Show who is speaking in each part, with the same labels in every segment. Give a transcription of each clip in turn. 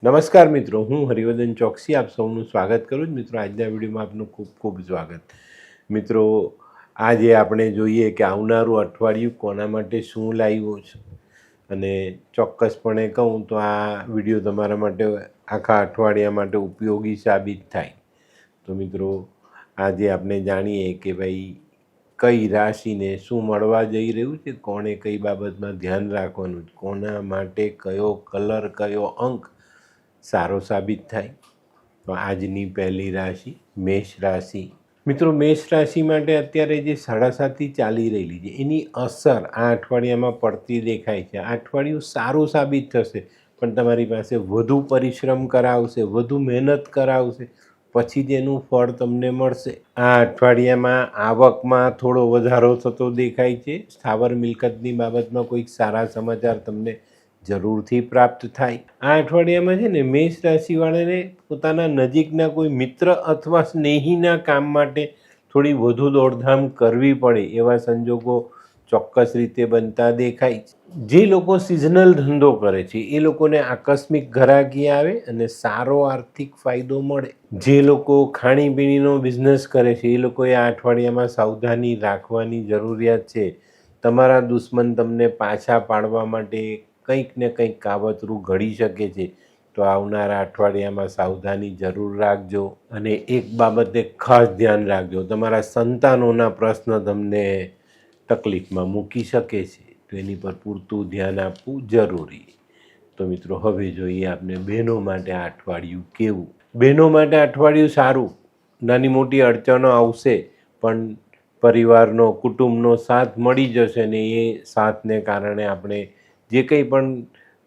Speaker 1: નમસ્કાર મિત્રો, હું હરિવર્ધન ચોકસી આપ સૌનું સ્વાગત કરું છું. મિત્રો, આજના વિડીયોમાં આપનું ખૂબ ખૂબ સ્વાગત. મિત્રો, આજે આપણે જોઈએ કે આવનારું અઠવાડિયું કોના માટે શું લાવ્યો છે, અને ચોક્કસપણે કહું તો આ વિડીયો તમારા માટે આખા અઠવાડિયા માટે ઉપયોગી સાબિત થાય. તો મિત્રો, આજે આપણે જાણીએ કે ભાઈ કઈ રાશિને શું મળવા જઈ રહ્યું છે, કોણે કઈ બાબતમાં ધ્યાન રાખવાનું, કોના માટે કયો કલર, કયો અંક સારો સાબિત થાય. તો આજની પહેલી રાશિ મેષ રાશિ. મિત્રો, મેષ રાશિ માટે અત્યારે જે સાડાસાતી ચાલી રહેલી છે એની અસર આ અઠવાડિયામાં પડતી દેખાય છે. આ અઠવાડિયું સારું સાબિત થશે, પણ તમારી પાસે વધુ પરિશ્રમ કરાવશે, વધુ મહેનત કરાવશે, પછી તેનું ફળ તમને મળશે. આ અઠવાડિયામાં આવકમાં થોડો વધારો થતો દેખાય છે. સ્થાવર મિલકતની બાબતમાં કોઈક સારા સમાચાર તમને જરૂરથી પ્રાપ્ત થાય. આ અઠવાડિયામાં છે ને મેષ રાશિવાળાને પોતાના નજીકના કોઈ મિત્ર અથવા સ્નેહીના કામ માટે થોડી વધુ દોડધામ કરવી પડે એવા સંજોગો ચોક્કસ રીતે બનતા દેખાય છે. જે લોકો સિઝનલ ધંધો કરે છે એ લોકોને આકસ્મિક ઘરાકી આવે અને સારો આર્થિક ફાયદો મળે. જે લોકો ખાણીપીણીનો બિઝનેસ કરે છે એ લોકોએ આ અઠવાડિયામાં સાવધાની રાખવાની જરૂરિયાત છે. તમારા દુશ્મન તમને પાછા પાડવા માટે કંઈક ને કંઈક કાવતરું ઘડી શકે છે. તો આવનારા અઠવાડિયામાં સાવધાની જરૂર રાખજો. અને એક બાબતે ખાસ ધ્યાન રાખજો, તમારા સંતાનોના પ્રશ્ન તમને તકલીફમાં મૂકી શકે છે, તો એની પર પૂરતું ધ્યાન આપવું જરૂરી. તો મિત્રો, હવે જોઈએ આપણે બહેનો માટે આ અઠવાડિયું કેવું. બહેનો માટે અઠવાડિયું સારું. નાની મોટી અડચણો આવશે, પણ પરિવારનો, કુટુંબનો સાથ મળી જશે ને એ સાથને કારણે આપણે જે કંઈ પણ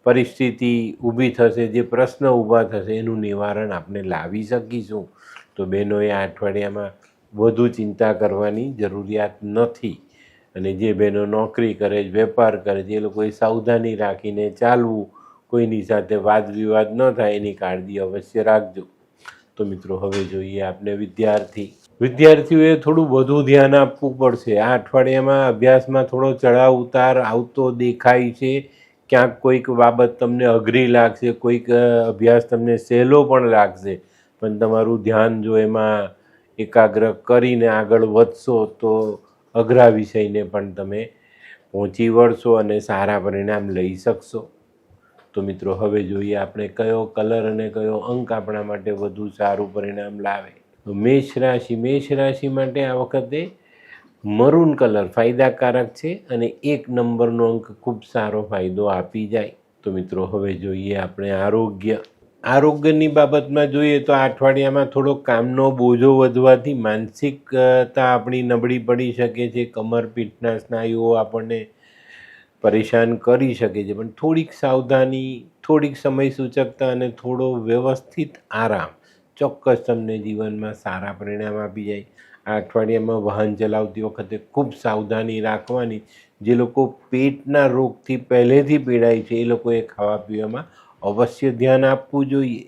Speaker 1: પરિસ્થિતિ ઊભી થશે, જે પ્રશ્ન ઊભા થશે એનું નિવારણ આપણે લાવી શકીશું. તો બહેનોએ આ અઠવાડિયામાં વધુ ચિંતા કરવાની જરૂરિયાત નથી. અને જે બહેનો નોકરી કરે છે, વેપાર કરે છે, એ લોકોએ સાવધાની રાખીને ચાલવું, કોઈની સાથે વાદ વિવાદ ન થાય એની કાળજી અવશ્ય રાખજો. તો મિત્રો, હવે જોઈએ આપણે વિદ્યાર્થીઓએ થોડું વધુ ધ્યાન આપવું પડશે. આ અઠવાડિયામાં અભ્યાસમાં થોડો ચઢાવ ઉતાર આવતો દેખાય છે. ક્યાંક કોઈક બાબત તમને અઘરી લાગશે, કોઈક અભ્યાસ તમને સહેલો પણ લાગશે, પણ તમારું ધ્યાન જો એમાં એકાગ્ર કરીને આગળ વધશો તો અઘરા વિષયને પણ તમે પહોંચી વળશો અને સારા પરિણામ લઈ શકશો. તો મિત્રો, હવે જોઈએ આપણે કયો કલર અને કયો અંક આપણા માટે વધુ સારું પરિણામ લાવે. તો મેષ રાશિ માટે આ વખતે મરૂન કલર ફાયદાકારક છે અને 1 નંબરનો અંક ખૂબ સારો ફાયદો આપી જાય. તો મિત્રો, હવે જોઈએ આપણે આરોગ્યની બાબતમાં જોઈએ તો આ અઠવાડિયામાં થોડો કામનો બોજો વધવાથી માનસિકતા આપણી નબળી પડી શકે છે. કમર પીઠના સ્નાયુઓ આપણને પરેશાન કરી શકે છે, પણ થોડીક સાવધાની, થોડીક સમય સૂચકતા અને થોડો વ્યવસ્થિત આરામ ચોક્કસ તમને જીવનમાં સારા પરિણામ આપી જાય. આ અઠવાડિયામાં વાહન ચલાવતી વખતે ખૂબ સાવધાની રાખવાની. જે લોકો પેટના રોગથી પહેલેથી પીડાય છે એ લોકોએ ખાવા પીવામાં અવશ્ય ધ્યાન આપવું જોઈએ.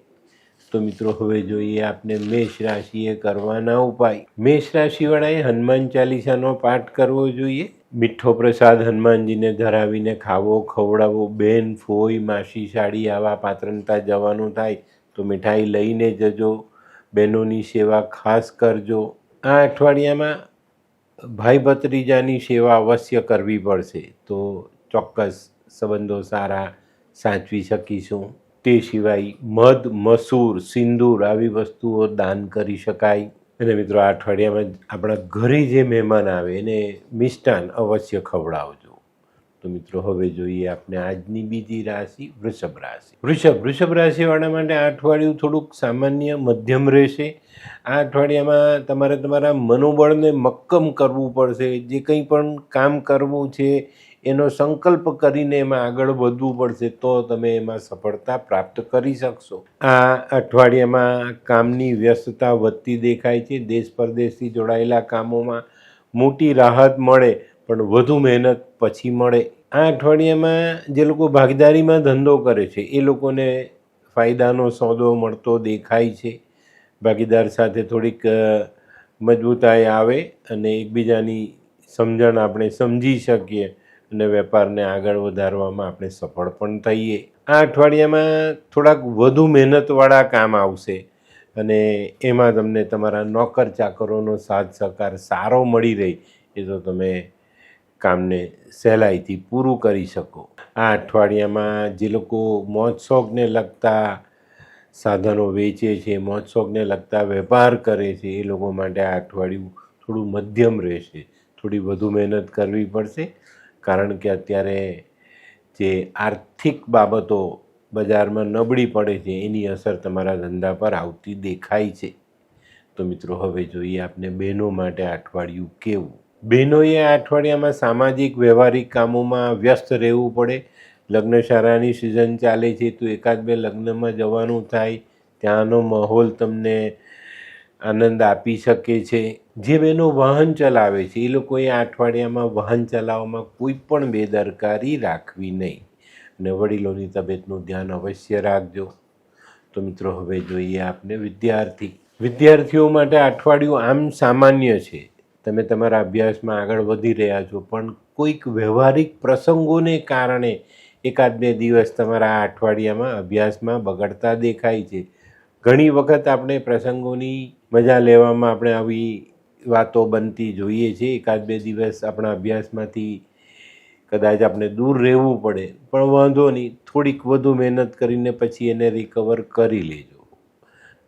Speaker 1: તો મિત્રો, હવે જોઈએ આપણે મેષ રાશિએ કરવાના ઉપાય. મેષ રાશિવાળાએ હનુમાન ચાલીસાનો પાઠ કરવો જોઈએ. મીઠો પ્રસાદ હનુમાનજીને ધરાવીને ખાવો, ખવડાવવો. બેન, ફોઈ, માસી, સાડી આવા પાત્રનતા જવાનું થાય તો મીઠાઈ લઈને જજો. બહેનોની સેવા ખાસ કરજો. આ અઠવાડિયામાં ભાઈ ભત્રીજાની સેવા અવશ્ય કરવી પડશે, તો ચોક્કસ સંબંધો સારા સાચવી શકીશું. તે સિવાય મધ, મસૂર, સિંદૂર આવી વસ્તુઓ દાન કરી શકાય. અને મિત્રો, આ અઠવાડિયામાં આપણા ઘરે જે મહેમાન આવે એને મિષ્ટાન અવશ્ય ખવડાવજો. તો મિત્રો, હવે જોઈએ આપણે આજની બીજી રાશિ વૃષભ રાશિવાળા માટે આ અઠવાડિયું થોડુંક સામાન્ય મધ્યમ રહેશે. આ અઠવાડિયામાં તમારે તમારા મનોબળને મક્કમ કરવું પડશે. જે કંઈ પણ કામ કરવું છે એનો સંકલ્પ કરીને એમાં આગળ વધવું પડશે, તો તમે એમાં સફળતા પ્રાપ્ત કરી શકશો. આ અઠવાડિયામાં કામની વ્યસ્તતા વધતી દેખાય છે. દેશ પરદેશથી જોડાયેલા કામોમાં મોટી રાહત મળે, પણ વધુ મહેનત પછી મળે. આ અઠવાડિયામાં જે લોકો ભાગીદારીમાં ધંધો કરે છે એ લોકોને ફાયદાનો સોદો મળતો દેખાય છે. ભાગીદાર સાથે થોડીક મજબૂતાઈ આવે અને એકબીજાની સમજણ આપણે સમજી શકીએ અને વેપારને આગળ વધારવામાં આપણે સફળ પણ થઈએ. આ અઠવાડિયામાં થોડાક વધુ મહેનતવાળા કામ આવશે અને એમાં તમને તમારા નોકર ચાકરોનો સાથ સહકાર સારો મળી રહે એ તો તમે કામને સહેલાઈથી પૂરું કરી શકો. આ અઠવાડિયામાં જે લોકો મોજ શોખને લગતા સાધનો વેચે છે, મોજ શોખને લગતા વેપાર કરે છે, એ લોકો માટે આ અઠવાડિયું થોડું મધ્યમ રહેશે. થોડી વધુ મહેનત કરવી પડશે, કારણ કે અત્યારે જે આર્થિક બાબતો બજારમાં નબળી પડે છે એની અસર તમારા ધંધા પર આવતી દેખાય છે. તો મિત્રો, હવે જોઈએ આપણે બહેનો માટે આ અઠવાડિયું કેવું. બહેનોએ આ અઠવાડિયામાં સામાજિક વ્યવહારિક કામોમાં વ્યસ્ત રહેવું પડે. લગ્નશાળાની સિઝન ચાલે છે તો એકાદ બે લગ્નમાં જવાનું થાય, ત્યાંનો માહોલ તમને આનંદ આપી શકે છે. જે બહેનો વાહન ચલાવે છે એ લોકોએ આ અઠવાડિયામાં વાહન ચલાવવામાં કોઈ પણ બેદરકારી રાખવી નહીં અને વડીલોની તબિયતનું ધ્યાન અવશ્ય રાખજો. તો મિત્રો, હવે જોઈએ આપણે વિદ્યાર્થીઓ માટે આ અઠવાડિયું આમ સામાન્ય છે. તમે તમારા અભ્યાસમાં આગળ વધી રહ્યા છો, પણ કોઈક વ્યવહારિક પ્રસંગોને કારણે એકાદ બે દિવસ તમારા આ અઠવાડિયામાં અભ્યાસમાં બગડતા દેખાય છે. ઘણી વખત આપણે પ્રસંગોની મજા લેવામાં આપણે આવી વાતો બનતી જોઈએ છીએ. એકાદ બે દિવસ આપણા અભ્યાસમાંથી કદાચ આપણે દૂર રહેવું પડે, પણ વાંધો નહીં, થોડીક વધુ મહેનત કરીને પછી એને રિકવર કરી લેજો.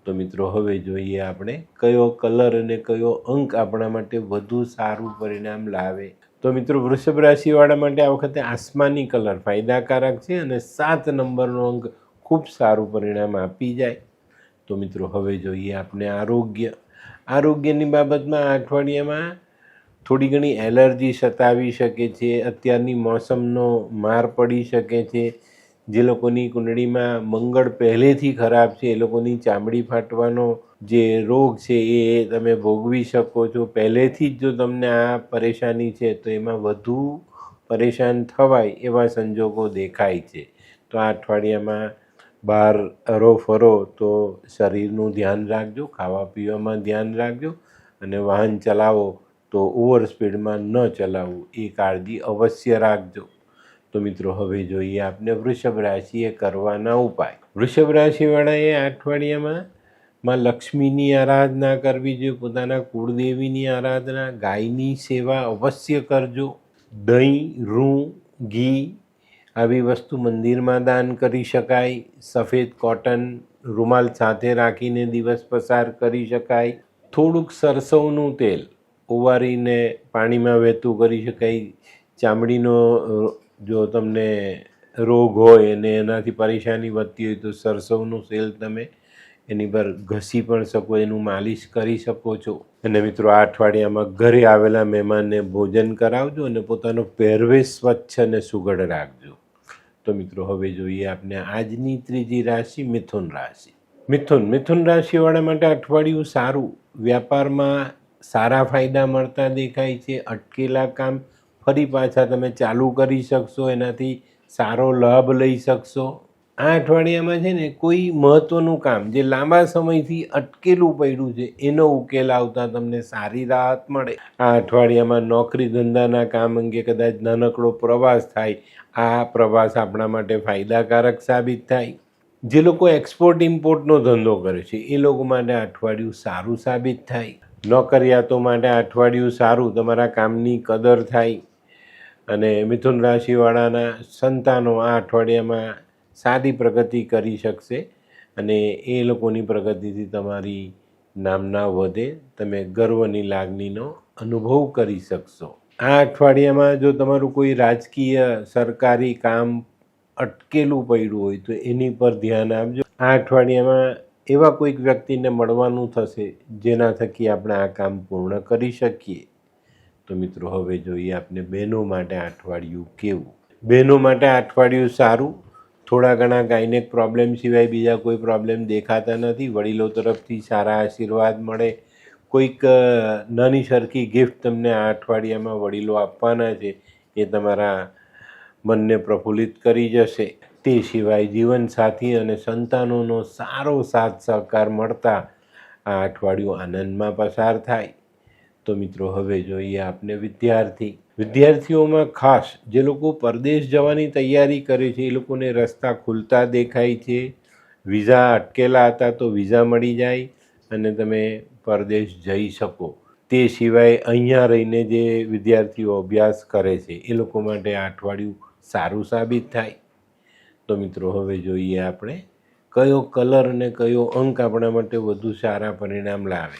Speaker 1: તો મિત્રો, હવે જોઈએ આપણે કયો કલર અને કયો અંક આપણા માટે વધુ સારું પરિણામ લાવે. તો મિત્રો, વૃષભ રાશિવાળા માટે આ વખતે આસમાની કલર ફાયદાકારક છે અને 7 નંબરનો અંક ખૂબ સારું પરિણામ આપી જાય. તો મિત્રો, હવે જોઈએ આપણે આરોગ્યની બાબતમાં આ અઠવાડિયામાં થોડી ઘણી એલર્જી સતાવી શકે છે. અત્યારની મોસમનો માર પડી શકે છે. જે લોકોની કુંડળીમાં મંગળ પહેલેથી ખરાબ છે એ લોકોની ચામડી ફાટવાનો જે રોગ છે એ તમે ભોગવી શકો છો. પહેલેથી જ જો તમને આ પરેશાની છે તો એમાં વધુ પરેશાન થવાય એવા સંજોગો દેખાય છે. તો આ અઠવાડિયામાં બહાર ફરો તો શરીરનું ધ્યાન રાખજો, ખાવા પીવામાં ધ્યાન રાખજો અને વાહન ચલાવો તો ઓવર સ્પીડમાં ન ચલાવવું એ કાળજી અવશ્ય રાખજો. તો મિત્રો, હવે જોઈએ આપણે વૃષભ રાશિએ કરવાના ઉપાય. વૃષભ રાશિવાળાએ આ અઠવાડિયામાં માં લક્ષ્મીની આરાધના કરવી જોઈએ, પોતાના કુળદેવીની આરાધના, ગાયની સેવા અવશ્ય કરજો. દહીં, રૂ, ઘી આવી વસ્તુ મંદિરમાં દાન કરી શકાય. સફેદ કોટન રૂમાલ સાથે રાખીને દિવસ પસાર કરી શકાય. થોડુંક સરસવનું તેલ ઓવારીને પાણીમાં વહેતું કરી શકાય. ચામડીનો જો તમને રોગ હોય અને એનાથી પરેશાની વધતી હોય તો સરસવનું તેલ તમે એની પર ઘસી પણ શકો, એનું માલિશ કરી શકો છો. અને મિત્રો, આ અઠવાડિયામાં ઘરે આવેલા મહેમાનને ભોજન કરાવજો અને પોતાનો પહેરવેશ સ્વચ્છ અને સુઘડ રાખજો. તો મિત્રો, હવે જોઈએ આપણે આજની ત્રીજી રાશિ મિથુન રાશિ. મિથુન રાશિવાળા માટે અઠવાડિયું સારું. વ્યાપારમાં સારા ફાયદા મળતા દેખાય છે. અટકેલા કામ ફરી પાછા તમે ચાલુ કરી શકશો, એનાથી સારો લાભ લઈ શકશો. આ અઠવાડિયામાં છે ને કોઈ મહત્ત્વનું કામ જે લાંબા સમયથી અટકેલું પડ્યું છે એનો ઉકેલ આવતા તમને સારી રાહત મળે. આ અઠવાડિયામાં નોકરી ધંધાના કામ અંગે કદાચ નાનકડો પ્રવાસ થાય. આ પ્રવાસ આપણા માટે ફાયદાકારક સાબિત થાય. જે લોકો એક્સપોર્ટ ઇમ્પોર્ટનો ધંધો કરે છે એ લોકો માટે આ અઠવાડિયું સારું સાબિત થાય. નોકરિયાતો માટે આ અઠવાડિયું સારું, તમારા કામની કદર થાય. અને મિથુન રાશિવાળાના સંતાનો આ અઠવાડિયામાં સારી પ્રગતિ કરી શકશે અને એ લોકોની પ્રગતિથી તમારી નામના વધે, તમે ગર્વની લાગણીનો અનુભવ કરી શકશો. આ અઠવાડિયામાં જો તમારું કોઈ રાજકીય સરકારી કામ અટકેલું પડ્યું હોય તો એની પર ધ્યાન આપજો. આ અઠવાડિયામાં એવા કોઈક વ્યક્તિને મળવાનું થશે જેના થકી આપણે આ કામ પૂર્ણ કરી શકીએ. તો મિત્રો, હવે જોઈએ આપણે બહેનો માટે આ અઠવાડિયું કેવું. બહેનો માટે આ અઠવાડિયું સારું. થોડા ઘણા ગાયનેક પ્રોબ્લેમ સિવાય બીજા કોઈ પ્રોબ્લેમ દેખાતા નથી. વડીલો તરફથી સારા આશીર્વાદ મળે. કોઈક નાની સરખી ગિફ્ટ તમને આ અઠવાડિયામાં વડીલો આપવાના છે એ તમારા મનને પ્રફુલ્લિત કરી જશે. તે સિવાય જીવનસાથી અને સંતાનોનો સારો સાથ સહકાર મળતા આ અઠવાડિયું આનંદમાં પસાર થાય. તો મિત્રો, હવે જોઈએ આપણે વિદ્યાર્થીઓમાં ખાસ જે લોકો પરદેશ જવાની તૈયારી કરે છે એ લોકોને રસ્તા ખુલતા દેખાય છે. વિઝા અટકેલા હતા તો વિઝા મળી જાય અને તમે પરદેશ જઈ શકો. તે સિવાય અહીંયા રહીને જે વિદ્યાર્થીઓ અભ્યાસ કરે છે એ લોકો માટે આ અઠવાડિયું સારું સાબિત થાય. તો મિત્રો હવે જોઈએ આપણે કયો કલર અને કયો અંક આપણા માટે વધુ સારા પરિણામ લાવે.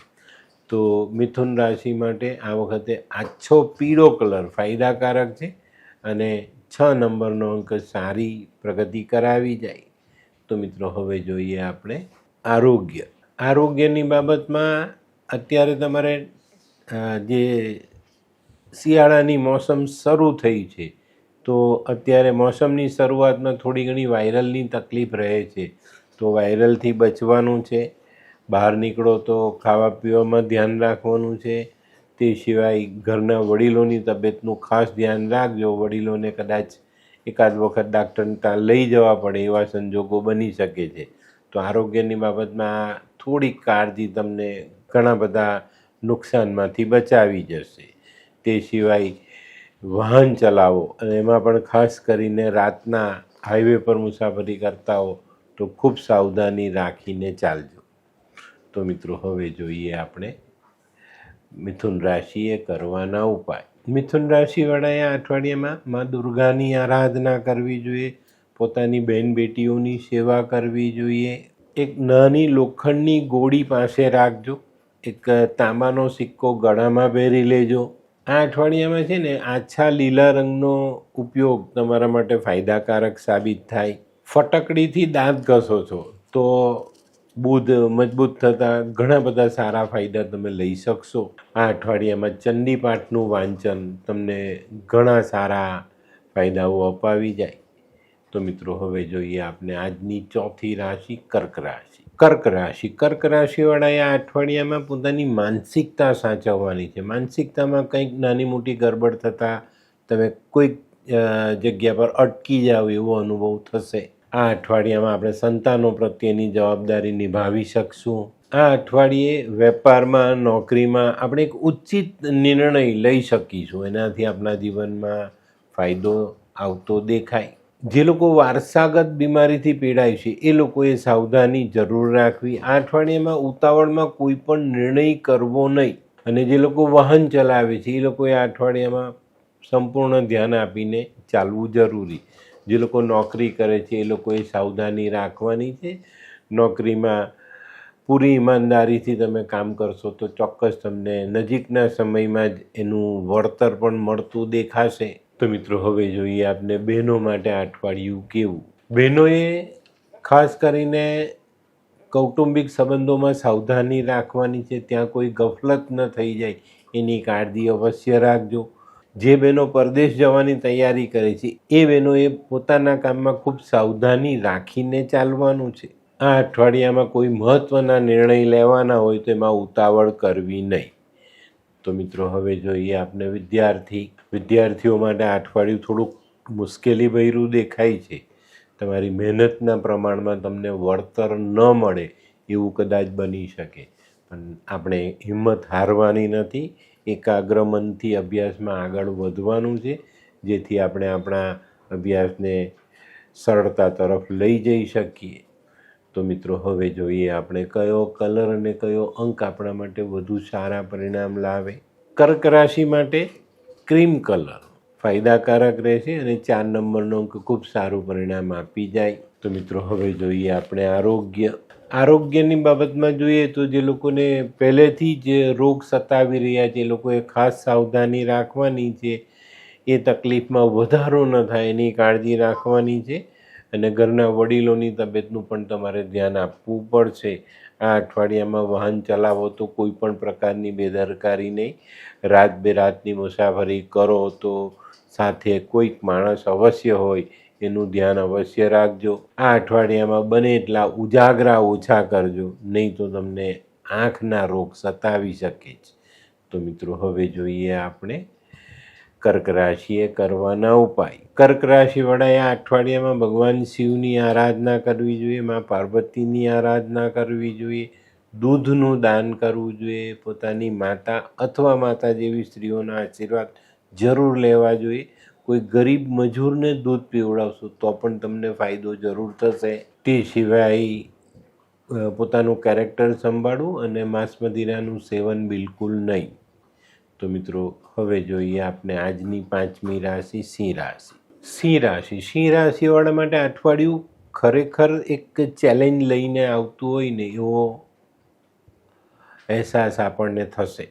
Speaker 1: તો મિથુન રાશિ માટે આ વખતે આછો પીળો કલર ફાયદાકારક છે અને 6 નંબરનો અંક સારી પ્રગતિ કરાવી જાય. તો મિત્રો હવે જોઈએ આપણે આરોગ્યની બાબતમાં અત્યારે તમારે જે શિયાળાની મોસમ શરૂ થઈ છે તો અત્યારે મોસમની શરૂઆતમાં થોડી ઘણી વાયરલની તકલીફ રહે છે. તો વાયરલથી બચવાનું છે. બહાર નીકળો તો ખાવા પીવામાં ધ્યાન રાખવાનું છે. તે સિવાય ઘરના વડીલોની તબિયતનું ખાસ ધ્યાન રાખજો. વડીલોને કદાચ એકાદ વખત ડાક્ટરને ત્યાં લઈ જવા પડે એવા સંજોગો બની શકે છે. તો આરોગ્યની બાબતમાં થોડીક કાળજી તમને ઘણા બધા નુકસાનમાંથી બચાવી જશે. તે સિવાય વાહન ચલાવો અને એમાં પણ ખાસ કરીને રાતના હાઈવે પર મુસાફરી કરતા હો તો ખૂબ સાવધાની રાખીને ચાલજો. તો મિત્રો હવે જોઈએ આપણે મિથુન રાશિએ કરવાના ઉપાય. મિથુન રાશિવાળાએ આ અઠવાડિયામાં મા દુર્ગાની આરાધના કરવી જોઈએ. પોતાની બહેન બેટીઓની સેવા કરવી જોઈએ. એક નાની લોખંડની ગોળી પાસે રાખજો. એક તાંબાનો સિક્કો ગળામાં પહેરી લેજો. આ અઠવાડિયામાં છે ને આછા લીલા રંગનો ઉપયોગ તમારા માટે ફાયદાકારક સાબિત થાય. ફટકડીથી દાંત ઘસો છો તો બુધ મજબૂત થતાં ઘણા બધા સારા ફાયદા તમે લઈ શકશો. આ અઠવાડિયામાં ચંડી પાઠનું વાંચન તમને ઘણા સારા ફાયદાઓ અપાવી જાય. તો મિત્રો હવે જોઈએ આપણે આજની ચોથી રાશિ કર્ક રાશિ. કર્ક રાશિવાળાએ આ અઠવાડિયામાં પોતાની માનસિકતા સાચવવાની છે. માનસિકતામાં કંઈક નાની મોટી ગરબડ થતાં તમે કોઈક જગ્યા પર અટકી જાઓ એવો અનુભવ થશે. આ અઠવાડિયામાં આપણે સંતાનો પ્રત્યેની જવાબદારી નિભાવી શકશું. આ અઠવાડિયે વેપારમાં નોકરીમાં આપણે એક ઉચિત નિર્ણય લઈ શકીશું. એનાથી આપણા જીવનમાં ફાયદો આવતો દેખાય. જે લોકો વારસાગત બીમારીથી પીડાય છે એ લોકોએ સાવધાની જરૂર રાખવી. આ અઠવાડિયામાં ઉતાવળમાં કોઈ પણ નિર્ણય કરવો નહીં. અને જે લોકો વાહન ચલાવે છે એ લોકોએ આ અઠવાડિયામાં સંપૂર્ણ ધ્યાન આપીને ચાલવું જરૂરી. જે લોકો નોકરી કરે છે એ લોકોએ સાવધાની રાખવાની છે. નોકરીમાં પૂરી ઈમાનદારીથી તમે કામ કરશો તો ચોક્કસ તમને નજીકના સમયમાં જ એનું વળતર પણ મળતું દેખાશે. તો મિત્રો હવે જોઈએ આપણે બહેનો માટે આ અઠવાડિયું કેવું. બહેનોએ ખાસ કરીને કૌટુંબિક સંબંધોમાં સાવધાની રાખવાની છે. ત્યાં કોઈ ગફલત ન થઈ જાય એની કાળજી અવશ્ય રાખજો. જે બહેનો પરદેશ જવાની તૈયારી કરે છે એ બહેનોએ પોતાના કામમાં ખૂબ સાવધાની રાખીને ચાલવાનું છે. આ અઠવાડિયામાં કોઈ મહત્ત્વના નિર્ણય લેવાના હોય તો એમાં ઉતાવળ કરવી નહીં. તો મિત્રો હવે જોઈએ આપણે વિદ્યાર્થીઓ માટે આ અઠવાડિયું થોડુંક મુશ્કેલીભર્યું દેખાય છે. તમારી મહેનતના પ્રમાણમાં તમને વળતર ન મળે એવું કદાચ બની શકે. પણ આપણે હિંમત હારવાની નથી. એકાગ્ર મનથી અભ્યાસમાં આગળ વધવાનું છે જેથી આપણે આપણા અભ્યાસને સરળતા તરફ લઈ જઈ શકીએ. તો મિત્રો હવે જોઈએ આપણે કયો કલર અને કયો અંક આપણા માટે વધુ સારા પરિણામ લાવે. કર્ક રાશિ માટે ક્રીમ કલર ફાયદાકારક રહેશે અને 4 નંબરનો અંક ખૂબ સારું પરિણામ આપી જાય. તો મિત્રો હવે જોઈએ આપણે આરોગ્યની બાબતમાં જોઈએ તો જે લોકોને પહેલેથી જ રોગ સતાવી રહ્યા છે એ લોકોએ ખાસ સાવધાની રાખવાની છે. એ તકલીફમાં વધારો ન થાય એની કાળજી રાખવાની છે. અને ઘરના વડીલોની તબિયતનું પણ તમારે ધ્યાન આપવું પડશે. આ અઠવાડિયામાં વાહન ચલાવો તો કોઈ પણ પ્રકારની બેદરકારી નહીં. રાત બેરાતની મુસાફરી કરો તો સાથે કોઈક માણસ અવશ્ય હોય એનું ધ્યાન અવશ્ય રાખજો. આ અઠવાડિયામાં બને એટલા ઉજાગરા ઓછા કરજો, નહીં તો તમને આંખના રોગ સતાવી શકે છે. તો મિત્રો હવે જોઈએ આપણે કર્ક રાશિએ કરવાના ઉપાય. કર્ક રાશિવાળાએ આ અઠવાડિયામાં ભગવાન શિવની આરાધના કરવી જોઈએ. મા પાર્વતીની આરાધના કરવી જોઈએ. દૂધનું દાન કરવું જોઈએ. પોતાની માતા અથવા માતા જેવી સ્ત્રીઓના આશીર્વાદ જરૂર લેવા જોઈએ. કોઈ ગરીબ મજૂરને દૂધ પીવડાવશો તો પણ તમને ફાયદો જરૂર થશે. તે સિવાય પોતાનું કેરેક્ટર સંભાળવું અને માંસ મદિરાનું સેવન બિલકુલ નહીં. તો મિત્રો હવે જોઈએ આપણે આજની પાંચમી રાશિ સિંહ રાશિ. સિંહ રાશિવાળા માટે અઠવાડિયું ખરેખર એક ચેલેન્જ લઈને આવતું હોય ને એવો અહેસાસ આપણને થશે.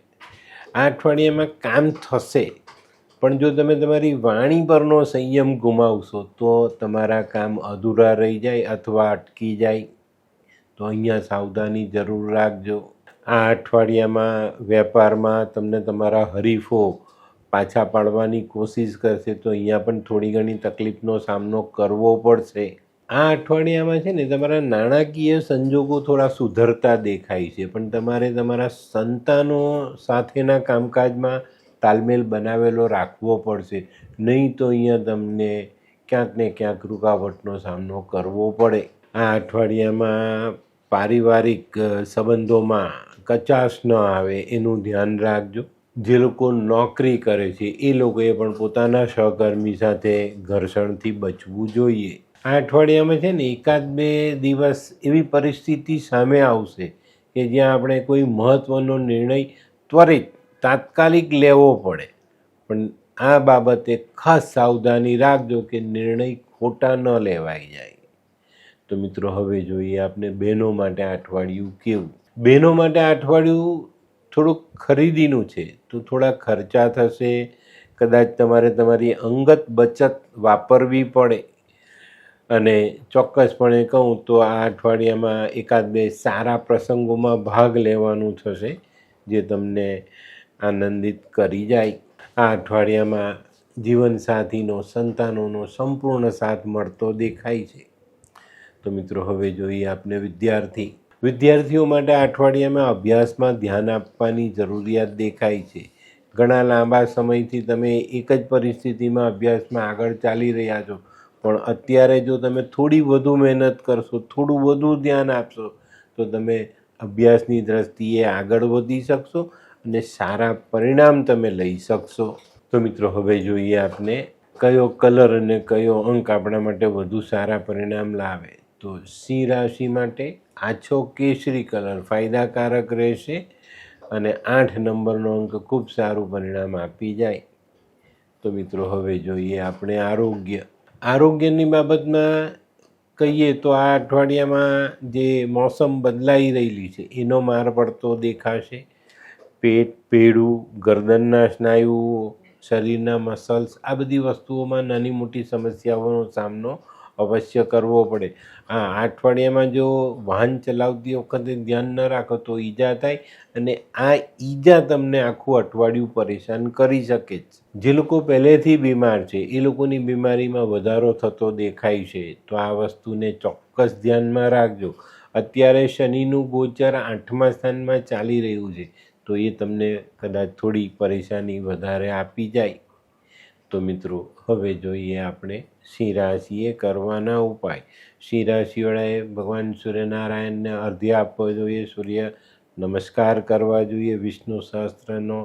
Speaker 1: આ અઠવાડિયામાં કામ થશે, પણ જો તમે તમારી વાણી પરનો સંયમ ગુમાવશો તો તમારા કામ અધૂરા રહી જાય અથવા અટકી જાય. તો અહીંયા સાવધાની જરૂર રાખજો. આ અઠવાડિયામાં વેપારમાં તમને તમારા હરીફો પાછા પાડવાની કોશિશ કરશે તો અહીંયા પણ થોડી ઘણી તકલીફનો સામનો કરવો પડશે. આ અઠવાડિયામાં છે ને તમારા નાણાકીય સંજોગો થોડા સુધરતા દેખાય છે, પણ તમારે તમારા સંતાનો સાથેના કામકાજમાં તાલમેલ બનાવેલો રાખવો પડશે, નહીં તો અહીંયા તમને ક્યાંક ને ક્યાંક રૂકાવટનો સામનો કરવો પડે. આ અઠવાડિયામાં પારિવારિક સંબંધોમાં કચાશ ન આવે એનું ધ્યાન રાખજો. જે લોકો નોકરી કરે છે એ લોકોએ પણ પોતાના સહકર્મી સાથે ઘર્ષણથી બચવું જોઈએ. આ અઠવાડિયામાં છે ને એકાદ બે દિવસ એવી પરિસ્થિતિ સામે આવશે કે જ્યાં આપણે કોઈ મહત્ત્વનો નિર્ણય ત્વરિત તાત્કાલિક લેવો પડે, પણ આ બાબતે ખાસ સાવધાની રાખજો કે નિર્ણય ખોટા ન લેવાઈ જાય. તો મિત્રો હવે જોઈએ આપણે બહેનો માટે આ અઠવાડિયું કેવું. બહેનો માટે આ અઠવાડિયું થોડુંક ખરીદીનું છે, તો થોડા ખર્ચા થશે. કદાચ તમારે તમારી અંગત બચત વાપરવી પડે. અને ચોક્કસપણે કહું તો આ અઠવાડિયામાં એકાદ બે સારા પ્રસંગોમાં ભાગ લેવાનું થશે જે તમને આનંદિત કરી જાય. આ અઠવાડિયામાં જીવનસાથીનો સંતાનોનો સંપૂર્ણ સાથ મળતો દેખાય છે. તો મિત્રો હવે જોઈએ આપણે વિદ્યાર્થીઓ માટે આ અઠવાડિયામાં અભ્યાસમાં ધ્યાન આપવાની જરૂરિયાત દેખાય છે. ઘણા લાંબા સમયથી તમે એક જ પરિસ્થિતિમાં અભ્યાસમાં આગળ ચાલી રહ્યા છો, પણ અત્યારે જો તમે થોડી વધુ મહેનત કરશો, થોડું વધુ ધ્યાન આપશો તો તમે અભ્યાસની દ્રષ્ટિએ આગળ વધી શકશો અને સારા પરિણામ તમે લઈ શકશો. તો મિત્રો હવે જોઈએ આપણે કયો કલર અને કયો અંક આપણા માટે વધુ સારા પરિણામ લાવે. તો સિંહ રાશિ માટે આછો કેસરી કલર ફાયદાકારક રહેશે અને 8 નંબરનો અંક ખૂબ સારું પરિણામ આપી જાય. તો મિત્રો હવે જોઈએ આપણે આરોગ્યની બાબતમાં કહીએ તો આ અઠવાડિયામાં જે મોસમ બદલાઈ રહેલી છે એનો માર પડતો દેખાશે. પેટ, પેડું, ગરદનના સ્નાયુઓ, શરીરના મસલ્સ, આ બધી વસ્તુઓમાં નાની મોટી સમસ્યાઓનો સામનો અવશ્ય કરવો પડે. આ અઠવાડિયામાં જો વાહન ચલાવતી વખતે ધ્યાન ન રાખો તો ઈજા થાય અને આ ઈજા તમને આખું અઠવાડિયું પરેશાન કરી શકે છે. જે લોકો પહેલેથી બીમાર છે એ લોકોની બીમારીમાં વધારો થતો દેખાય છે, તો આ વસ્તુને ચોક્કસ ધ્યાનમાં રાખજો. અત્યારે શનિનું ગોચર 8મા સ્થાનમાં ચાલી રહ્યું છે, તો એ તમને કદાચ થોડી પરેશાની વધારે આપી જાય. તો મિત્રો હવે જોઈએ આપણે સિંહ રાશિએ કરવાના ઉપાય. સિંહ રાશિવાળાએ ભગવાન સૂર્યનારાયણને અર્ધ્ય આપવો જોઈએ, સૂર્ય નમસ્કાર કરવા જોઈએ, વિષ્ણુ સહસ્ત્રનો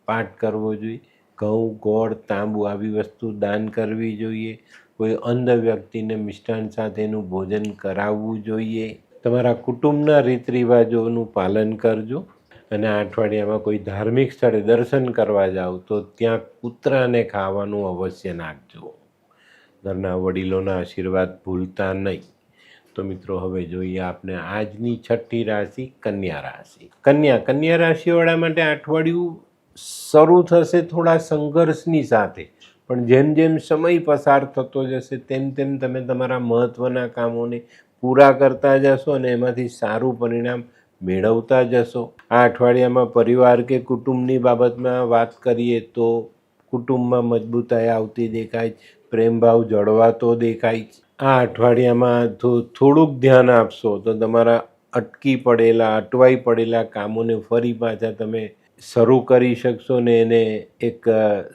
Speaker 1: પાઠ કરવો જોઈએ, ઘઉં, ગોળ, તાંબુ આવી વસ્તુ દાન કરવી જોઈએ, કોઈ અંધ વ્યક્તિને મિષ્ટાન સાથેનું ભોજન કરાવવું જોઈએ. તમારા કુટુંબના રીત રિવાજોનું પાલન કરજો અને આ અઠવાડિયામાં કોઈ ધાર્મિક સ્થળે દર્શન કરવા જાઓ તો ત્યાં કૂતરાને ખાવાનું અવશ્ય નાખજો. ઘરના વડીલોના આશીર્વાદ ભૂલતા નહીં. તો મિત્રો હવે જોઈએ આપણે આજની છઠ્ઠી રાશિ કન્યા રાશિ. કન્યા રાશિવાળા માટે અઠવાડિયું શરૂ થશે થોડા સંઘર્ષની સાથે, પણ જેમ જેમ સમય પસાર થતો જશે તેમ તેમ તમે તમારા મહત્ત્વના કામોને પૂરા કરતા જશો અને એમાંથી સારું પરિણામ મેળવતા જશો. આ અઠવાડિયામાં પરિવાર કે કુટુંબની બાબતમાં વાત કરીએ તો કુટુંબમાં મજબૂતાઈ આવતી દેખાય, પ્રેમભાવ જળવાતો દેખાય. આ અઠવાડિયામાં થોડુંક ધ્યાન આપશો તો તમારા અટવાઈ પડેલા કામોને ફરી પાછા તમે શરૂ કરી શકશો ને એને એક